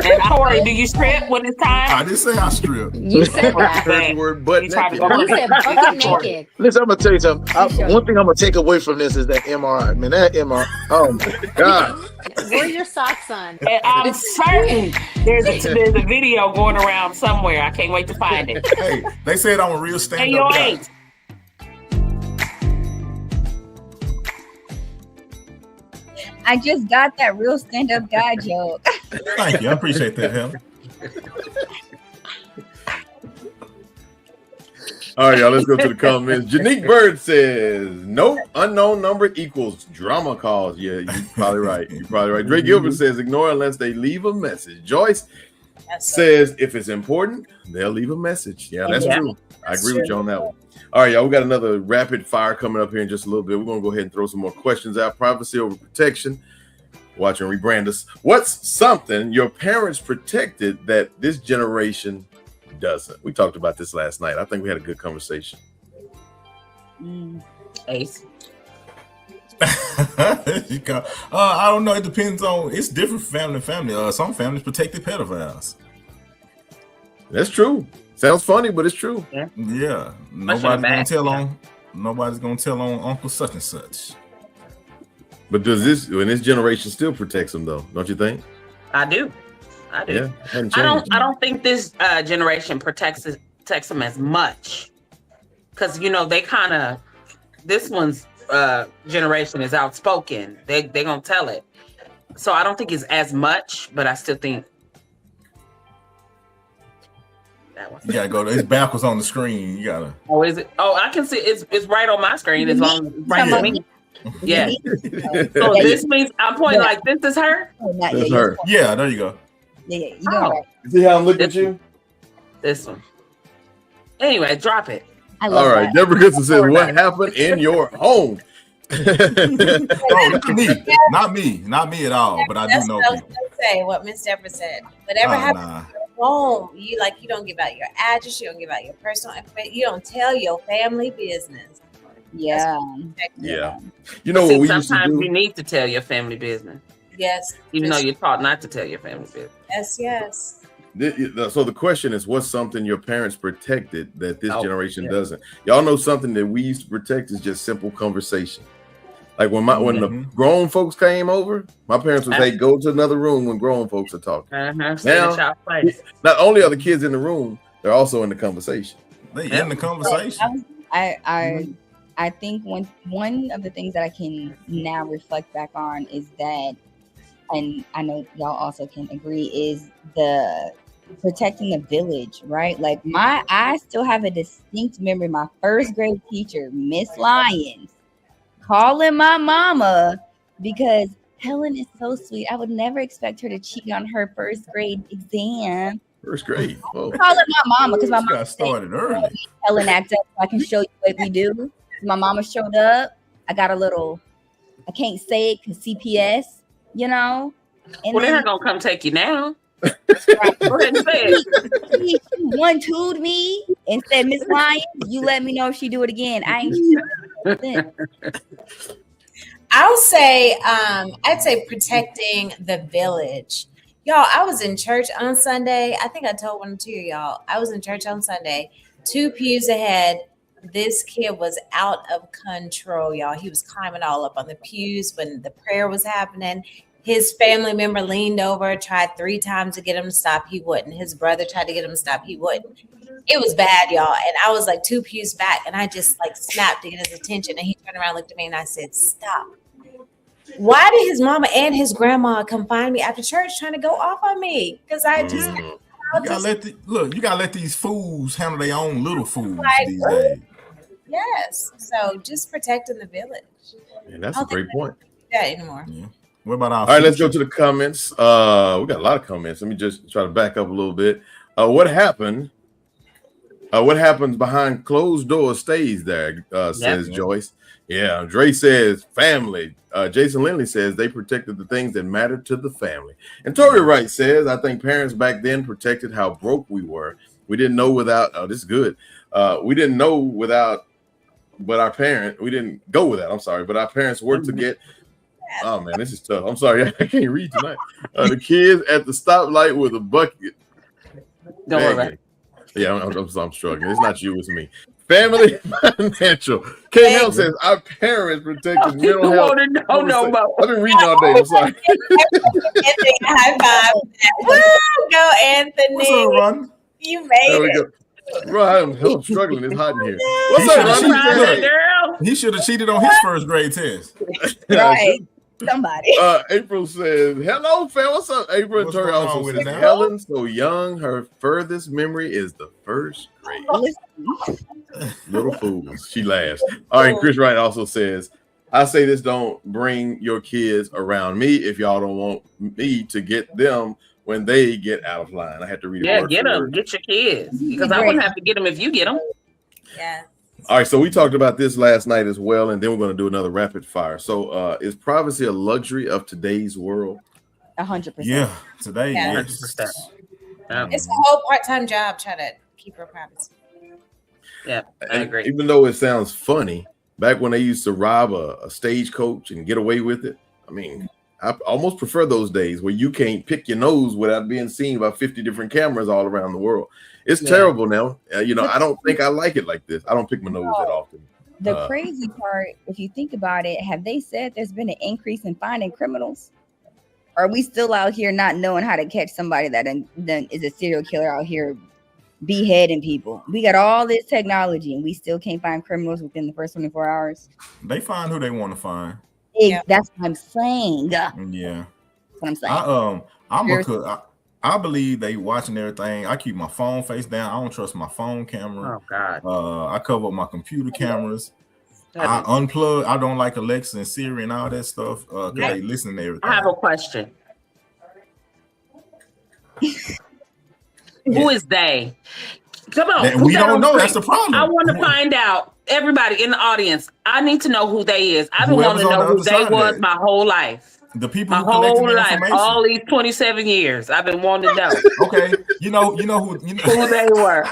And Tori, do you strip when it's time? I didn't say I strip. You said that. Word butt You tried to go You said bucket naked. Listen, I'm gonna tell you something. One thing I'm gonna take away from this is that MRI. Man, that MRI. Oh my God. Where's your socks on? And I'm certain there's a video going around somewhere. I can't wait to find it. Hey, they said I'm a real stand-up guy. I just got that real stand-up guy joke. Thank you. I appreciate that, Helen. All right, y'all, let's go to the comments. Janique Bird says, nope, unknown number equals drama calls. Yeah, you're probably right. You're probably right. Dre Gilbert says, ignore unless they leave a message. Joyce says, if it's important, they'll leave a message. Yeah, that's true. I agree with you on that one. All right, y'all, we got another rapid fire coming up here in just a little bit. We're going to go ahead and throw some more questions out. Privacy over protection. Watching Rebrand Us. What's something your parents protected that this generation doesn't? We talked about this last night. I think we had a good conversation. Ace. I don't know. It depends on. It's different from family to family. Some families protected pedophiles. That's true. Sounds funny, but it's true. Yeah. Nobody's gonna tell on Uncle such and such. But does this generation still protects them though? Don't you think? I do. Yeah, I don't think this generation protects them as much, because they kind of, this one's generation is outspoken. They gonna tell it, so I don't think it's as much, but I still think that one. You gotta go. It's backwards on the screen. You gotta. Oh, is it? Oh, I can see it's right on my screen. As long as it's right on me. Yeah. So this means I'm pointing like this is her. That's her. Yeah, there you go. Yeah, you know right. See how I'm looking at you? This one. Anyway, drop it. All right, that. Deborah Goodson says, what happened in your home? Not me at all, but I do know what people. I was gonna say what Miss Deborah said. Whatever happens in your home, you don't give out your address, you don't give out your personal information, you don't tell your family business. Yeah. You know what we used to do? Sometimes you need to tell your family business. Yes. Even though you're taught not to tell your family business. Yes. So the question is, what's something your parents protected that this generation doesn't? Y'all know something that we used to protect is just simple conversation. Like when the grown folks came over, my parents would say, go to another room when grown folks are talking. Now, not only are the kids in the room, they're also in the conversation. They in the conversation. I think one of the things that I can now reflect back on is that and I know y'all also can agree, is the protecting the village, right? Like I still have a distinct memory. My first grade teacher, Miss Lyons, calling my mama because Helen is so sweet. I would never expect her to cheat on her first grade exam. First grade. Oh. Calling my mama because my mom got started early. Helen act up so I can show you what we do. My mama showed up. I got a little, I can't say it because CPS, you know. And well, they're not gonna come take you now. Go ahead and say it. She 1-2'd me and said, Miss Lyons, you let me know if she do it again. I ain't. I'll say, I'd say protecting the village. Y'all, I was in church on Sunday. I think I told one or two of y'all. I was in church on Sunday, 2 pews ahead. This kid was out of control, y'all. He was climbing all up on the pews when the prayer was happening. His family member leaned over, tried 3 times to get him to stop. He wouldn't. His brother tried to get him to stop. He wouldn't. It was bad, y'all. And I was like 2 pews back, and I just like snapped to get his attention. And he turned around, looked at me, and I said, stop. Why did his mama and his grandma come find me after church trying to go off on me? Because I just you gotta let these fools handle their own little fools Like, these days. Yes. So just protecting the village. And that's a great point. That anymore. Yeah. What about our All right, let's go to the comments. We got a lot of comments. Let me just try to back up a little bit. What happened? What happens behind closed doors stays there, says Joyce. Yeah, Dre says family. Jason Lindley says they protected the things that mattered to the family. And Tori Wright says, I think parents back then protected how broke we were. We didn't know without, this is good. We didn't know without, but our parents, we didn't go with that. I'm sorry, but our parents worked to get, oh man, this is tough. I'm sorry, I can't read tonight. The kids at the stoplight with a bucket. Don't worry about it. Yeah, I'm struggling. It's not you, it's me. Family financial. K-Hell says our parents protected mental health. I've been reading all day. I'm sorry. High five. Woo! Go, Anthony. What's up, Ron? You made There we it. go. Bro, I'm struggling. It's hot in here. What's up, Ronnie? Girl. He should have cheated on his first grade test. Right. Somebody. April says, hello, fam. What's up? April and Tori also with says, it now? Helen, so young, her furthest memory is the first grade. Little fools. She laughs. All right, Chris Wright also says, I say this, don't bring your kids around me if y'all don't want me to get them when they get out of line. I had to read it. Yeah, word get for them. word. Get your kids. Because I wouldn't have to get them if you get them. Yeah. All right, so we talked about this last night as well, and then we're going to do another rapid fire. So is privacy a luxury of today's world? 100%. Yeah, today, Yeah. yes. It's a whole part-time job trying to keep her privacy. Yeah, I agree. Even though it sounds funny, back when they used to rob a stagecoach and get away with it, I mean, I almost prefer those days where you can't pick your nose without being seen by 50 different cameras all around the world. It's terrible now. I don't think I like it like this. I don't pick my nose that often. The crazy part, if you think about it, have they said there's been an increase in finding criminals? Or are we still out here not knowing how to catch somebody that then is a serial killer out here beheading people? We got all this technology and we still can't find criminals within the first 24 hours. They find who they want to find. That's what I'm saying. Yeah. That's what I'm saying. I believe they watching everything. I keep my phone face down. I don't trust my phone camera. Oh God. I cover up my computer cameras. I unplug. I don't like Alexa and Siri and all that stuff. They listen to everything. I have a question. Who is they? Come on. We don't know. That's the problem. I want to find out. Everybody in the audience, I need to know who they is. I've been wanting to know who they was my whole life. The people my who collected whole the life, information. all these 27 years, I've been wanting to know. Okay, you know who they were.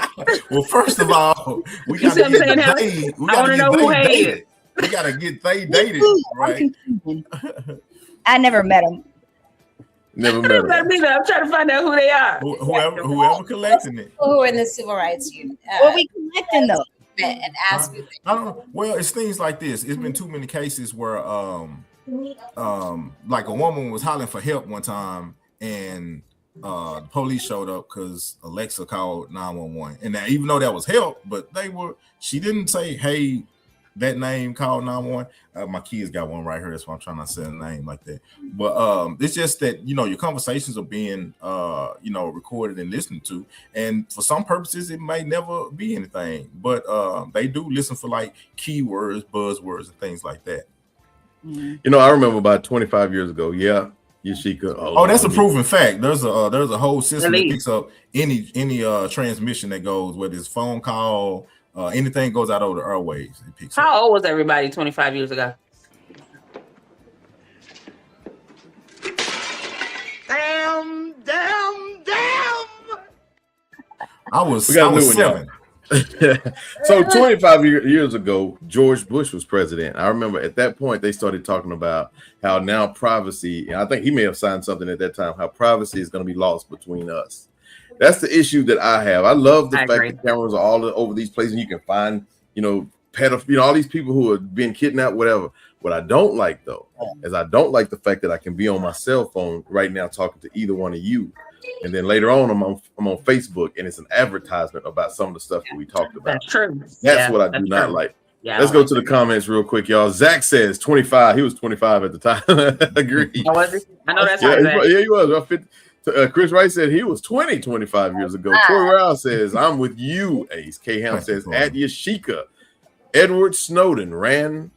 Well, first of all, we You got to see what I'm saying, get Helen? I want to know who they is. We got to get they dated, right? I never met him. Never met him. I'm trying to find out who they are. Whoever collecting it. Who are in the civil rights union? What we collecting though? And ask you. I don't know. Well, it's things like this. It's been too many cases where like a woman was hollering for help one time and the police showed up because Alexa called 911. And now, even though that was help, but she didn't say, hey, that name called 911. My kids got one right here. That's why I'm trying not to say a name like that. But it's just that, you know, your conversations are being, you know, recorded and listened to. And for some purposes, it may never be anything. But they do listen for like keywords, buzzwords, and things like that. You know, I remember about 25 years ago. Yeah. Yashika. Oh, that's a proven fact. There's a whole system that picks up any transmission that goes, whether it's phone call, anything goes out over the airwaves. It picks How old was everybody 25 years ago? Damn. I was 7. So 25 years ago, George Bush was president. I remember at that point they started talking about how now privacy, and I think he may have signed something at that time, how privacy is going to be lost between us. That's the issue that I have. I love the fact that cameras are all over these places and you can find, you know, all these people who are being kidnapped, whatever. What I don't like though is I don't like the fact that I can be on my cell phone right now talking to either one of you. And then later on, I'm on Facebook, and it's an advertisement about some of the stuff that we talked about. That's true. That's what I do not like. Yeah, let's go to the comments real quick, y'all. Zach says 25. He was 25 at the time. Agreed. Oh, was he? I know that's yeah, he was. Chris Wright said he was 25 years ago. Tori Rao says, I'm with you, Ace. K. Ham says, at Yashika, Edward Snowden ran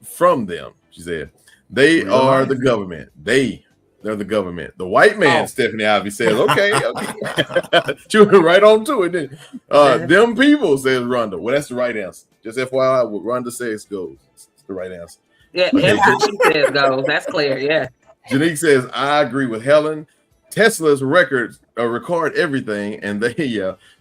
from them. She said, they are the government. They're the government. The white man, Stephanie Ivy says, okay. She went right on to it. Then. Them people, says Rhonda. Well, that's the right answer. Just FYI, what Rhonda says goes. It's the right answer. Yeah, everything she says goes. That's clear, yeah. Janique says, I agree with Helen. Tesla's record everything, and they,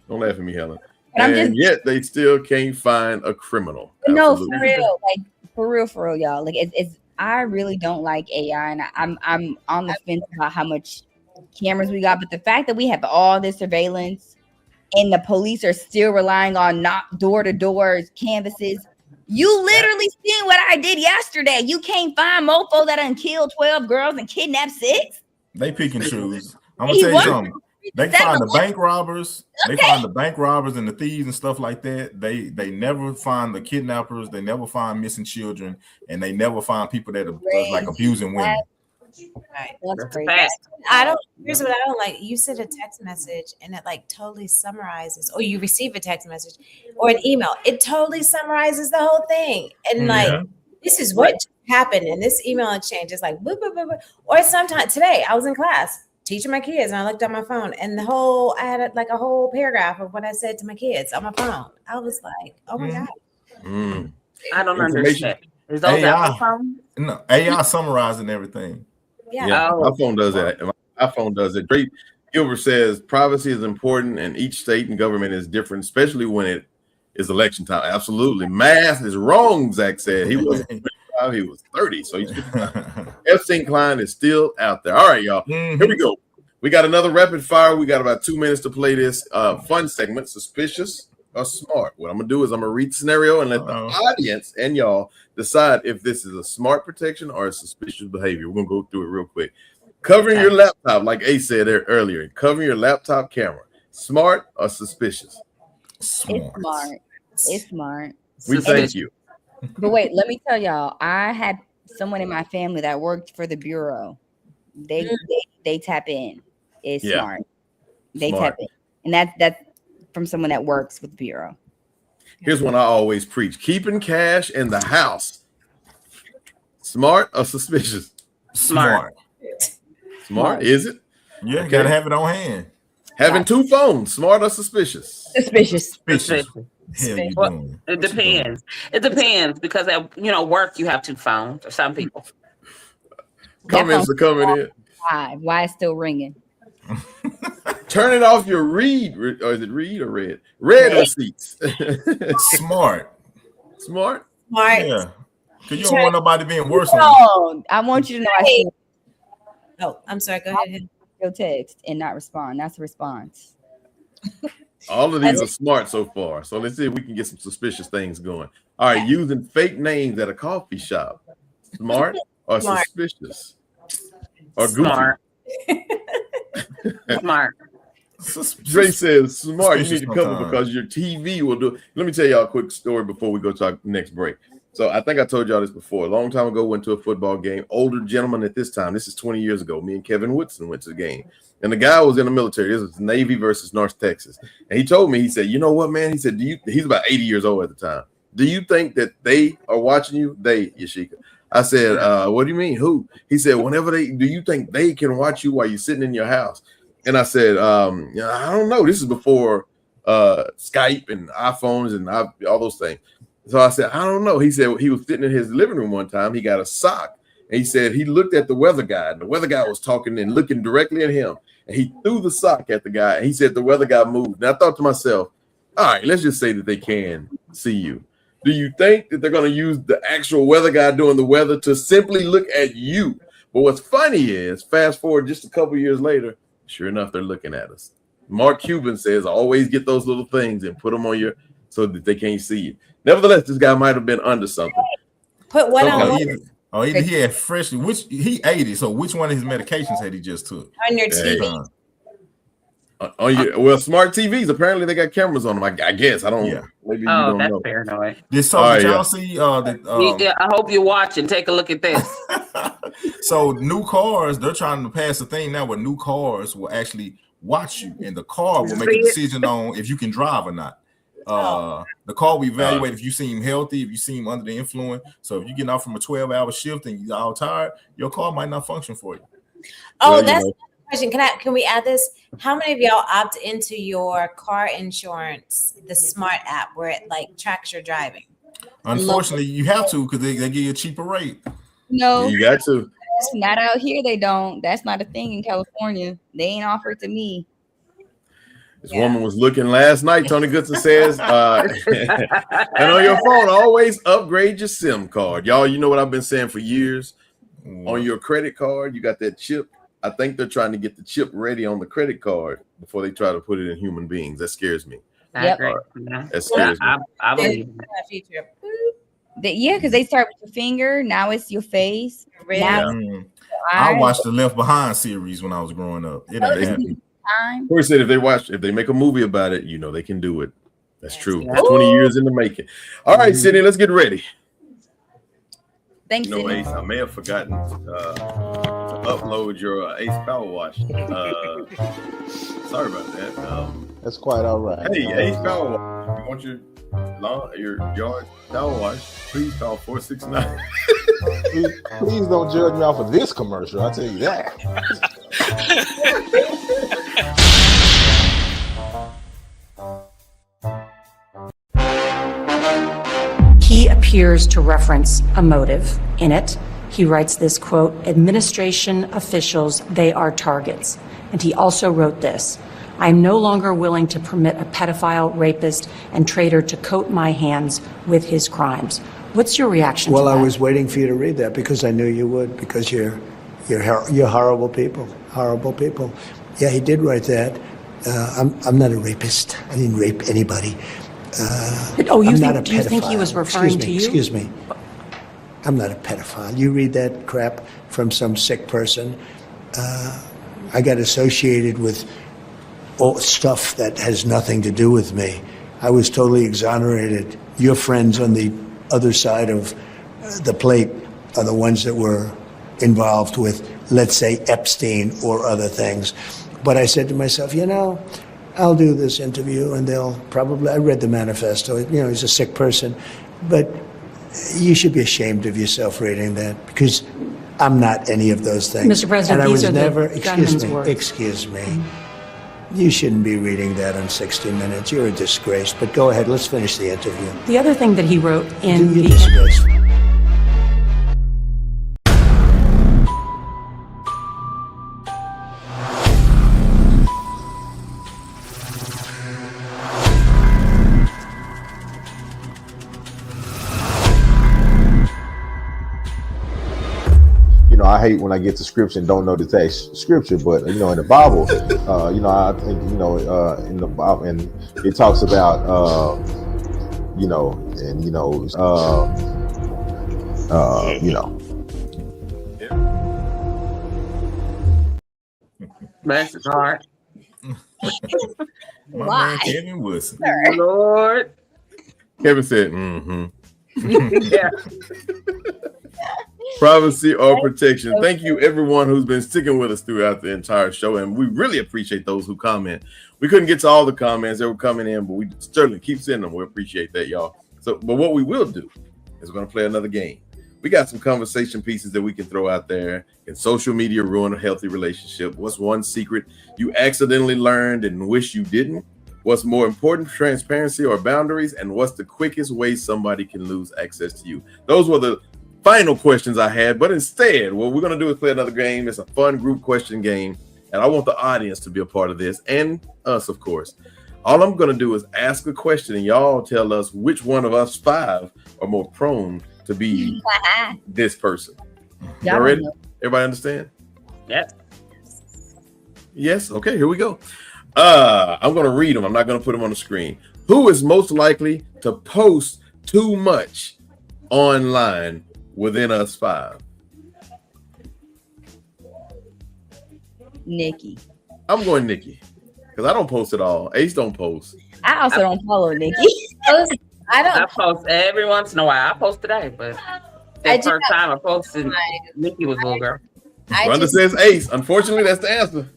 don't laugh at me, Helen. And yet they still can't find a criminal. No, for real. Like, for real, y'all. Like, it's I really don't like AI, and I'm on the fence about how much cameras we got. But the fact that we have all this surveillance and the police are still relying on not door-to-door canvases. You literally seen what I did yesterday. You can't find mofo that done killed 12 girls and kidnapped 6. They pick and choose. I'm gonna tell you something. They find the bank robbers. They find the bank robbers and the thieves and stuff like that. They never find the kidnappers. They never find missing children, and they never find people that are like abusing women. Right. That's crazy. Here's what I don't like. You send a text message and it like totally summarizes, or you receive a text message or an email. It totally summarizes the whole thing. And like, this is what happened in this email exchange. It's like, boop, boop, boop, boop. Or sometimes today I was in class teaching my kids and I looked at my phone and I had a whole paragraph of what I said to my kids on my phone. I was like, oh my God. I don't understand. Is those Apple phones? No, AI summarizing everything. Yeah, my phone does that. My iPhone does it. Great. Gilbert says privacy is important and each state and government is different, especially when it is election time. Absolutely. Math is wrong, Zach said. He was 25, he was 30. So he's Epstein Klein is still out there. All right, y'all. Here we go. We got another rapid fire. We got about 2 minutes to play this fun segment, suspicious or smart. What I'm gonna do is I'm gonna read the scenario and let the audience and y'all decide if this is a smart protection or a suspicious behavior. We're gonna go through it real quick. Covering your laptop, like Ace said earlier, covering your laptop camera, smart or suspicious? Smart. It's smart. We thank you. But wait, let me tell y'all, I had someone in my family that worked for the Bureau. They tap in. It's smart. They tap in. And that's from someone that works with the Bureau. Here's one I always preach. Keeping cash in the house. Smart or suspicious? Smart. Smart, is it? Yeah, you gotta have it on hand. Having 2 phones, smart or suspicious? Suspicious. It depends. It depends because at work you have 2 phones for some people. Comments are coming in. Why it's still ringing? Turn it off your read, or is it read or red? Red receipts. Smart. Smart? Smart. Yeah. Because you don't want nobody being worse on you. I want you to know. I'm sorry. Go ahead. Go text and not respond. That's a response. All of these are smart so far. So let's see if we can get some suspicious things going. All right, using fake names at a coffee shop. Smart or suspicious? Or goofy? Smart. Smart. Dre says smart. You need to cover because your TV will do. Let me tell y'all a quick story before we go to our next break. So I think I told y'all this before. A long time ago, went to a football game. Older gentleman at this time. This is 20 years ago. Me and Kevin Woodson went to the game. And the guy was in the military. This was Navy versus North Texas. And he told me, he said, you know what, man? He said, he's about 80 years old at the time. Do you think that they are watching you? Yashika. I said, what do you mean? Who? He said, do you think they can watch you while you're sitting in your house? And I said, I don't know. This is before Skype and iPhones and all those things. So I said, I don't know. He said he was sitting in his living room one time. He got a sock. And he said he looked at the weather guy. And the weather guy was talking and looking directly at him. And he threw the sock at the guy. And he said the weather guy moved. And I thought to myself, all right, let's just say that they can see you. Do you think that they're going to use the actual weather guy doing the weather to simply look at you? But what's funny is, fast forward just a couple years later, sure enough, they're looking at us. Mark Cuban says, always get those little things and put them on your so that they can't see you. Nevertheless, this guy might have been under something. Put one on. Either he had freshly, which he 80. So which one of his medications had he just took? On your TV. Well, smart TVs. Apparently, they got cameras on them. I guess. I don't. Yeah. Maybe you don't that's know. paranoid. Did y'all see? Yeah, I hope you watch and take a look at this. So new cars, they're trying to pass a thing now where new cars will actually watch you, and the car will make a decision on if you can drive or not. The car will evaluate if you seem healthy, if you seem under the influence. So if you get off from a 12-hour shift and you're all tired, your car might not function for you. Oh, well, that's question. Can we add this? How many of y'all opt into your car insurance, the smart app where it like tracks your driving? Unfortunately, you have to because they give you a cheaper rate. No, you got to. Not out here. They don't. That's not a thing in California. They ain't offered to me. This woman was looking last night. Tony Goodson says, and on your phone, always upgrade your SIM card. Y'all, you know what I've been saying for years. On your credit card, you got that chip. I think they're trying to get the chip ready on the credit card before they try to put it in human beings. That scares me. Yep. That scares me. I believe Yeah, because they start with your finger. Now it's your face. I watched the Left Behind series when I was growing up. It ain't happening. Corey said if they make a movie about it, you know they can do it. That's true. That's 20 years in the making. All right, Sydney, let's get ready. Thanks, you know, Ace, I may have forgotten to upload your Ace Power Wash. Sorry about that. That's quite all right. Hey, Ace Power Wash. If you want your yard power wash, please call 469. Please don't judge me off of this commercial. I'll tell you that. He appears to reference a motive in it. He writes this quote, "Administration officials, they are targets." And he also wrote this, "I am no longer willing to permit a pedophile, rapist, and traitor to coat my hands with his crimes." What's your reaction to that? Well, I was waiting for you to read that because I knew you would, because you're horrible people, horrible people. Yeah, he did write that. I'm not a rapist. I didn't rape anybody. Do you think he was referring to you? Excuse me. I'm not a pedophile. You read that crap from some sick person. I got associated with all stuff that has nothing to do with me. I was totally exonerated. Your friends on the other side of the plate are the ones that were involved with, let's say, Epstein or other things. But I said to myself, I'll do this interview and I read the manifesto, he's a sick person, but you should be ashamed of yourself reading that because I'm not any of those things. Mr. President, and I these was are never, the gunman's words. Excuse me. You shouldn't be reading that on 60 Minutes. You're a disgrace. But go ahead, let's finish the interview. The other thing that he wrote in You're the disgraceful. I hate when I get to scripture and don't know the text scripture, but in the Bible, I think in the Bible, and it talks about Bless his heart. My man Kevin Woodson. Lord. Kevin said, mm-hmm. Yeah. Privacy or protection. Thank you, everyone who's been sticking with us throughout the entire show, and we really appreciate those who comment. We couldn't get to all the comments that were coming in, but we certainly keep sending them. We appreciate that, y'all. So, but what we will do is we're going to play another game. We got some conversation pieces that we can throw out there. Can social media ruin a healthy relationship? What's one secret you accidentally learned and wish you didn't? What's more important, transparency or boundaries? And what's the quickest way somebody can lose access to you? Those were the final questions I had, but instead, what we're going to do is play another game. It's a fun group question game, and I want the audience to be a part of this, and us, of course. All I'm going to do is ask a question, and y'all tell us which one of us 5 are more prone to be this person. Y'all ready? Everybody understand? Yes. Yes? Okay, here we go. I'm going to read them. I'm not going to put them on the screen. Who is most likely to post too much online within us 5? Nikki. I'm going Nikki because I don't post at all. Ace don't post. I also don't follow Nikki. I post every once in a while. I post today, but the first time I posted, Nikki was a little girl. Rhonda says Ace. Unfortunately, that's the answer.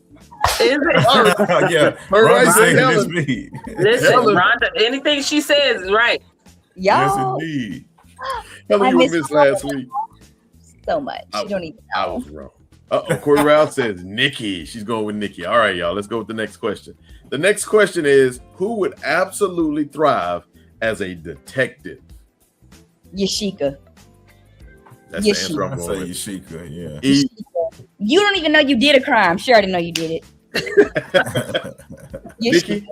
Is it? Yeah. Her right Rhonda said said Helen. it's me. Listen, Helen. Rhonda, anything she says is right. Yes, Y'all, indeed. Helen, you were missed last week. so much. You don't even I know. was wrong. Corey Rouse says Nikki. She's going with Nikki. All right, y'all. Let's go with the next question. The next question is, who would absolutely thrive as a detective? Yashika. That's the answer I'm I going say with. Yashika, yeah. E- You don't even know you did a crime. Sure, I didn't know you did it. Nikki?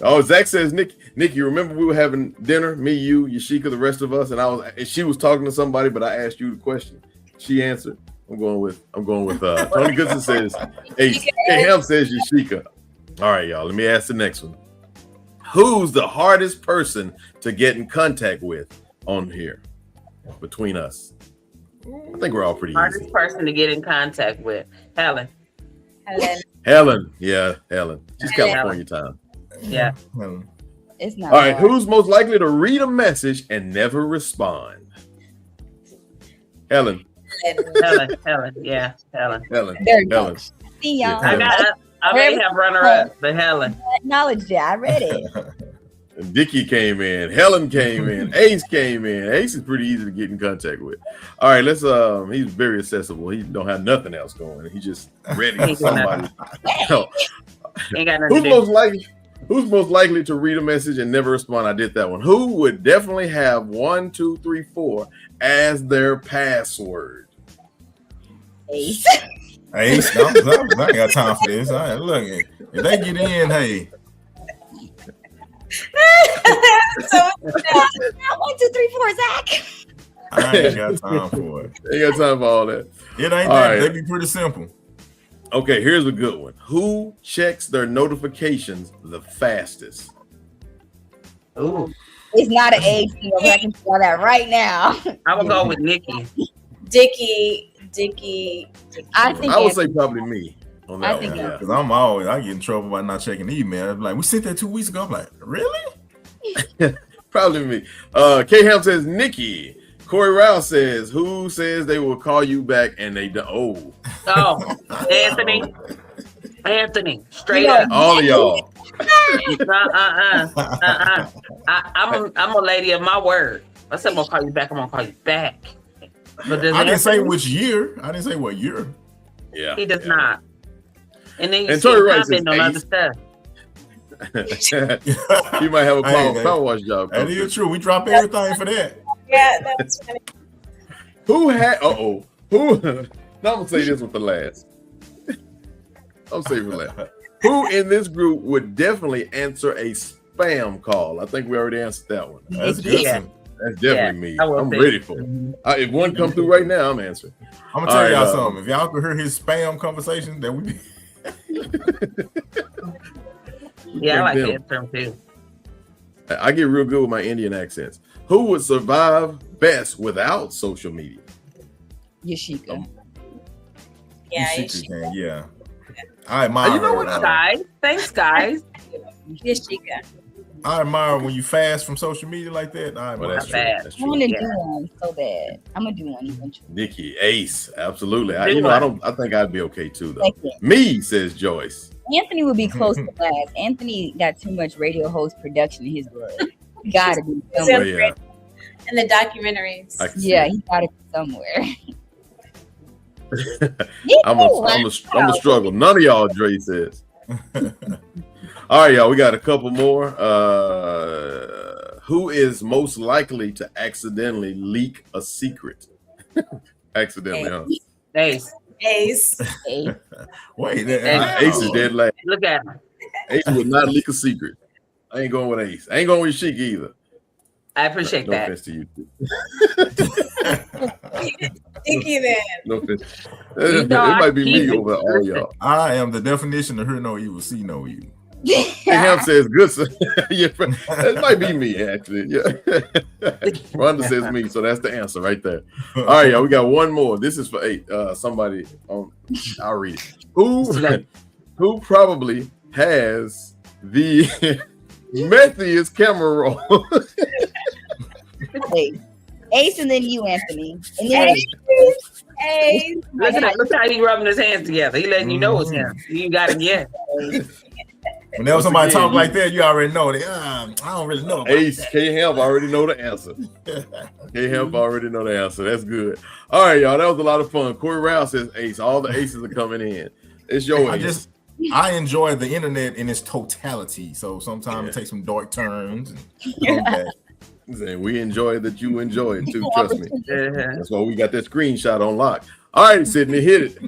Oh, Zach says Nikki. Nikki, remember we were having dinner, me, you, Yashika, the rest of us, and she was talking to somebody, but I asked you the question. She answered. I'm going with Tony Goodson says Ace. Ham says Yashika. All right, y'all. Let me ask the next one. Who's the hardest person to get in contact with on here between us? I think we're all pretty Hardest easy. person to get in contact with. Helen. Helen. Yeah, Helen. She's Helen. California time. Yeah. It's not. All right, hard. who's most likely to read a message and never respond? Helen. Helen. Yeah, Helen. Helen. There you go. Helen. See y'all. I may have runner up, but Helen. Acknowledge it. I read it. Dickie came in. Helen came in. Ace came in. Ace is pretty easy to get in contact with. All right, let's. He's very accessible. He don't have nothing else going. He just ready for somebody. Ain't got nothing to do. Who's most likely to read a message and never respond? I did that one. Who would definitely have 1, 2, 3, 4 as their password? Ace. Ace, I ain't got time for this. All right, look, if they get in, hey. So 1, 2, 3, 4, Zach. I ain't got time for it. Ain't got time for all that. It ain't All that. right. They be pretty simple. Okay, here's a good one. Who checks their notifications the fastest? Ooh. It's not an age thing. I can tell that right now. I will go with Nikki. Dicky. I think I would say probably me on that I think one. Yeah. Because I get in trouble by not checking email. I'm like, we sent that 2 weeks ago. I'm like, really? Probably me. K Ham says Nikki. Corey Rouse says, who says they will call you back and they don't? Oh, Anthony, straight up. All of y'all. I'm a lady of my word. I said I'm gonna call you back. I'm gonna call you back. But I didn't say which year. I didn't say what year. Yeah. He does not. And then you And see Tori him Wright says comment on Ace. other stuff. You might have a Hey, power wash job. That is true. We drop everything for that. Yeah, that's funny. Who had who now I'm gonna say this with the last. I'll say it for last. Who in this group would definitely answer a spam call? I think we already answered that one. That's good. Yeah. That's definitely me. I will I'm say. ready for it. If one come through right now, I'm answering. I'm gonna tell All y'all right, something. If y'all could hear his spam conversation, that would be. Yeah, I like them. that term too. I get real good with my Indian accents. Who would survive best without social media? Yashika. Yeah, Yashika can, yeah. I admire You know her. what? Guys, thanks, guys. Yashika. I admire when you fast from social media like that. I admire that's true. bad. That's I true. want to do one so bad. I'm gonna do one eventually. Nikki, Ace, absolutely. I Do think I'd be okay too, though. Second. Me, says Joyce. Anthony would be close to last. Anthony got too much radio host production in his blood. He gotta be Oh, somewhere. yeah. And the documentaries. I can see Yeah, it. he gotta be somewhere. I'm a struggle. None of y'all, Dre says. All right, y'all. We got a couple more. Who is most likely to accidentally leak a secret? Accidentally, huh? Ace. Ace. Wait, Ace is dead last. Look at him. Ace would not leak a secret. I ain't going with Ace. I ain't going with Sheik either. I appreciate No that. offense to you. Dinky then. No offense. You It know I might be keep me it. over all y'all. I am the definition of hear no evil, see no evil. Ham says good. Yeah, that might be me actually. Yeah. Rhonda says me, so that's the answer right there. All right, y'all. We got one more. This is for 8. Somebody on. I'll read it. Who probably has the methiest camera roll? Ace and then you, Anthony. And then Ace. Look at that. Look how he rubbing his hands together. He letting you know it's him. You got it, yeah. Whenever somebody talk like that, you already know that. I don't really know. About Ace, that. K-Help already know the answer. K-Help already know the answer. That's good. All right, y'all. That was a lot of fun. Corey Rouse says Ace. All the aces are coming in. It's your ace. I enjoy the internet in its totality. So sometimes it takes some dark turns. And We enjoy that you enjoy it too. Trust me. That's why we got that screenshot on lock. All right, Sydney, hit it.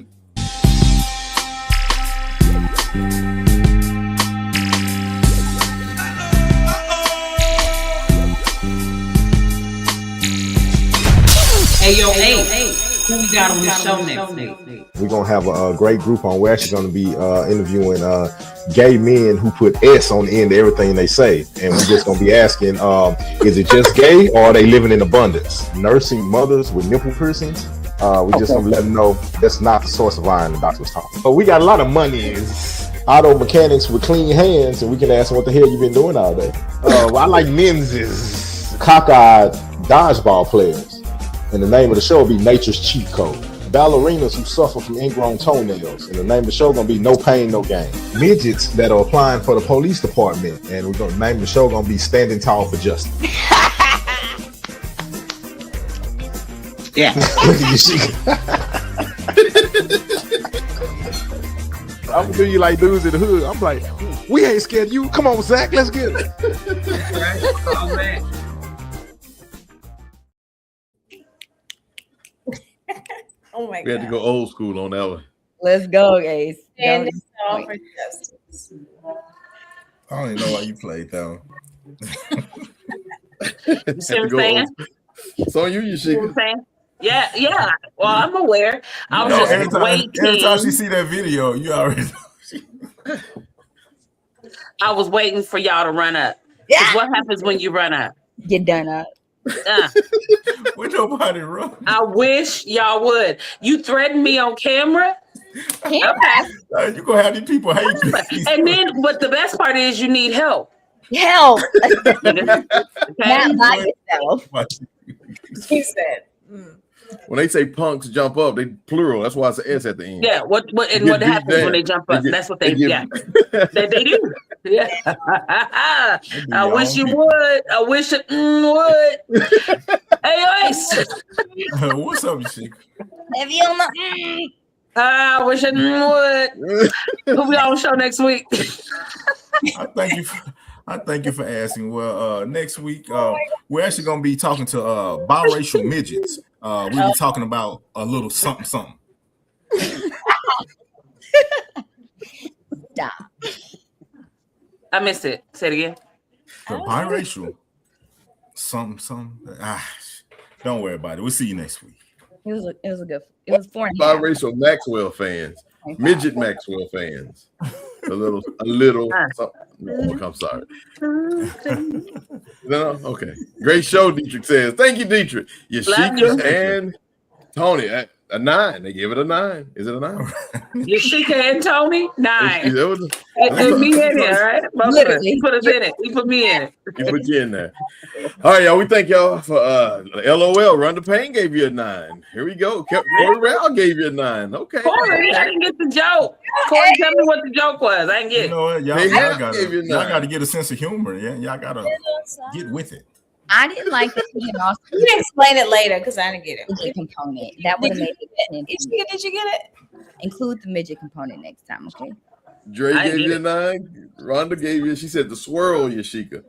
Hey, yo, who we got on the show next week? We're gonna have a great group on. We're actually gonna be interviewing gay men who put S on the end of everything they say, and we're just gonna be asking, is it just gay or are they living in abundance? Nursing mothers with nipple piercings. We just gonna let them know that's not the source of iron the doctor was talking. But we got a lot of money. Auto mechanics with clean hands, and we can ask them what the hell you been doing all day. Well, I like men's cockeyed dodgeball players. And the name of the show will be Nature's Cheat Code. Ballerinas who suffer from ingrown toenails. And the name of the show gonna be No Pain, No Gain. Midgets that are applying for the police department. And we're gonna name the show gonna be Standing Tall for Justice. Yeah. Look at you, she. I'm gonna do you like dudes in the hood. I'm like, we ain't scared of you. Come on, Zach, let's get it. Oh, man. Oh my We had to go old school on that one. Let's go, Ace. Standing Don't tall for justice. I don't even know why you played that one. You see what I'm saying? So you See what I'm saying? Yeah. Well, I'm aware. I was every just time waiting. she see that video, you already know. I was waiting for y'all to run up. 'Cause what happens when you run up? Get done up. With nobody run. I wish y'all would. You threatened me on camera. Okay. You gonna have these people hate you. And then, but the best part is you need help. Help. Okay? Not by yourself. He said. When they say punks jump up, they plural. That's why it's an S at the end. Yeah. What They and get what beat happens down. when they jump up? They get- That's what they they yeah. get- They do. Yeah. I wish you would. I wish it would. Hey, Ace. What's up, Sheik? If you don't know, I wish it would. Who we on the show next week? I thank you for asking. Well, next week we're actually gonna be talking to biracial midgets. We'll be talking about a little something. Stop. I missed it. Say it again. The biracial something. Don't worry about it. We'll see you next week. It was a good. It was 4.5. Biracial Maxwell fans, midget Maxwell fans. A little. No, I'm sorry. No, okay. Great show, Dietrich says. Thank you, Dietrich. Love you. Yashika and Tony. A 9. They give it a 9. Is it a 9? Yashika and Tony, 9. That was, And me in here, right? Both of us. He put us in it. He put me in it. he put you in there. All right, y'all. We thank y'all for LOL. Rhonda Payne gave you a 9. Here we go. Corey Rao gave you a 9. Okay. Corey, I didn't get the joke. Corey, tell me what the joke was. I didn't get it. You know what? Y'all, Hey, y'all Hal gotta, gave you a y'all 9. gotta get a sense of humor. Yeah, y'all gotta get with it. I didn't like the hidden also You can explain it later because I didn't get it. midget component. That would have made it. Did you get it? Include the midget component next time, okay? Dre I gave get you a it. 9. Rhonda gave you, she said the swirl, Yashika.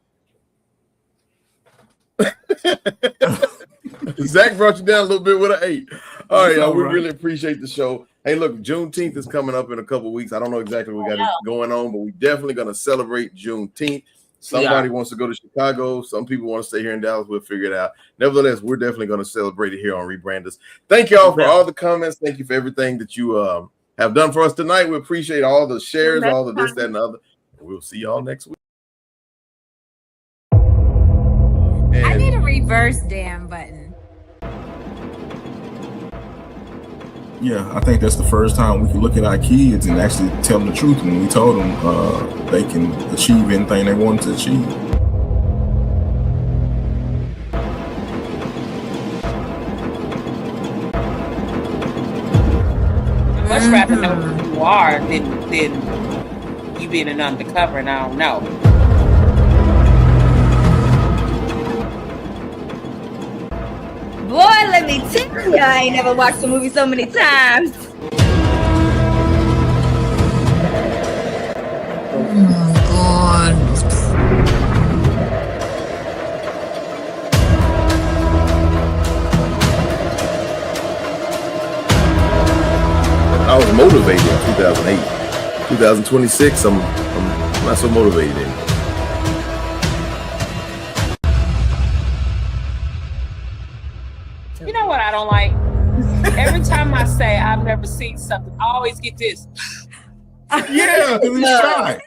Zach brought you down a little bit with an 8. All right, That's y'all. all We right. really appreciate the show. Hey, look, Juneteenth is coming up in a couple weeks. I don't know exactly what we got going on, but we're definitely going to celebrate Juneteenth. Somebody wants to go to Chicago. Some people want to stay here in Dallas. We'll figure it out. Nevertheless, we're definitely going to celebrate it here on Rebranders. Thank y'all for all the comments. Thank you for everything that you have done for us tonight. We appreciate all the shares, all of this, that, and the other. We'll see y'all next week. I need a reverse damn button. Yeah, I think that's the first time we can look at our kids and actually tell them the truth when we told them they can achieve anything they want to achieve. Much rather know who you are than you being an undercover, and I don't know. Boy, let me tell you, I ain't never watched a movie so many times. I was motivated in 2008. 2026, I'm not so motivated anymore. You know what I don't like? Every time I say I've never seen something, I always get this. Yeah, because he's shy.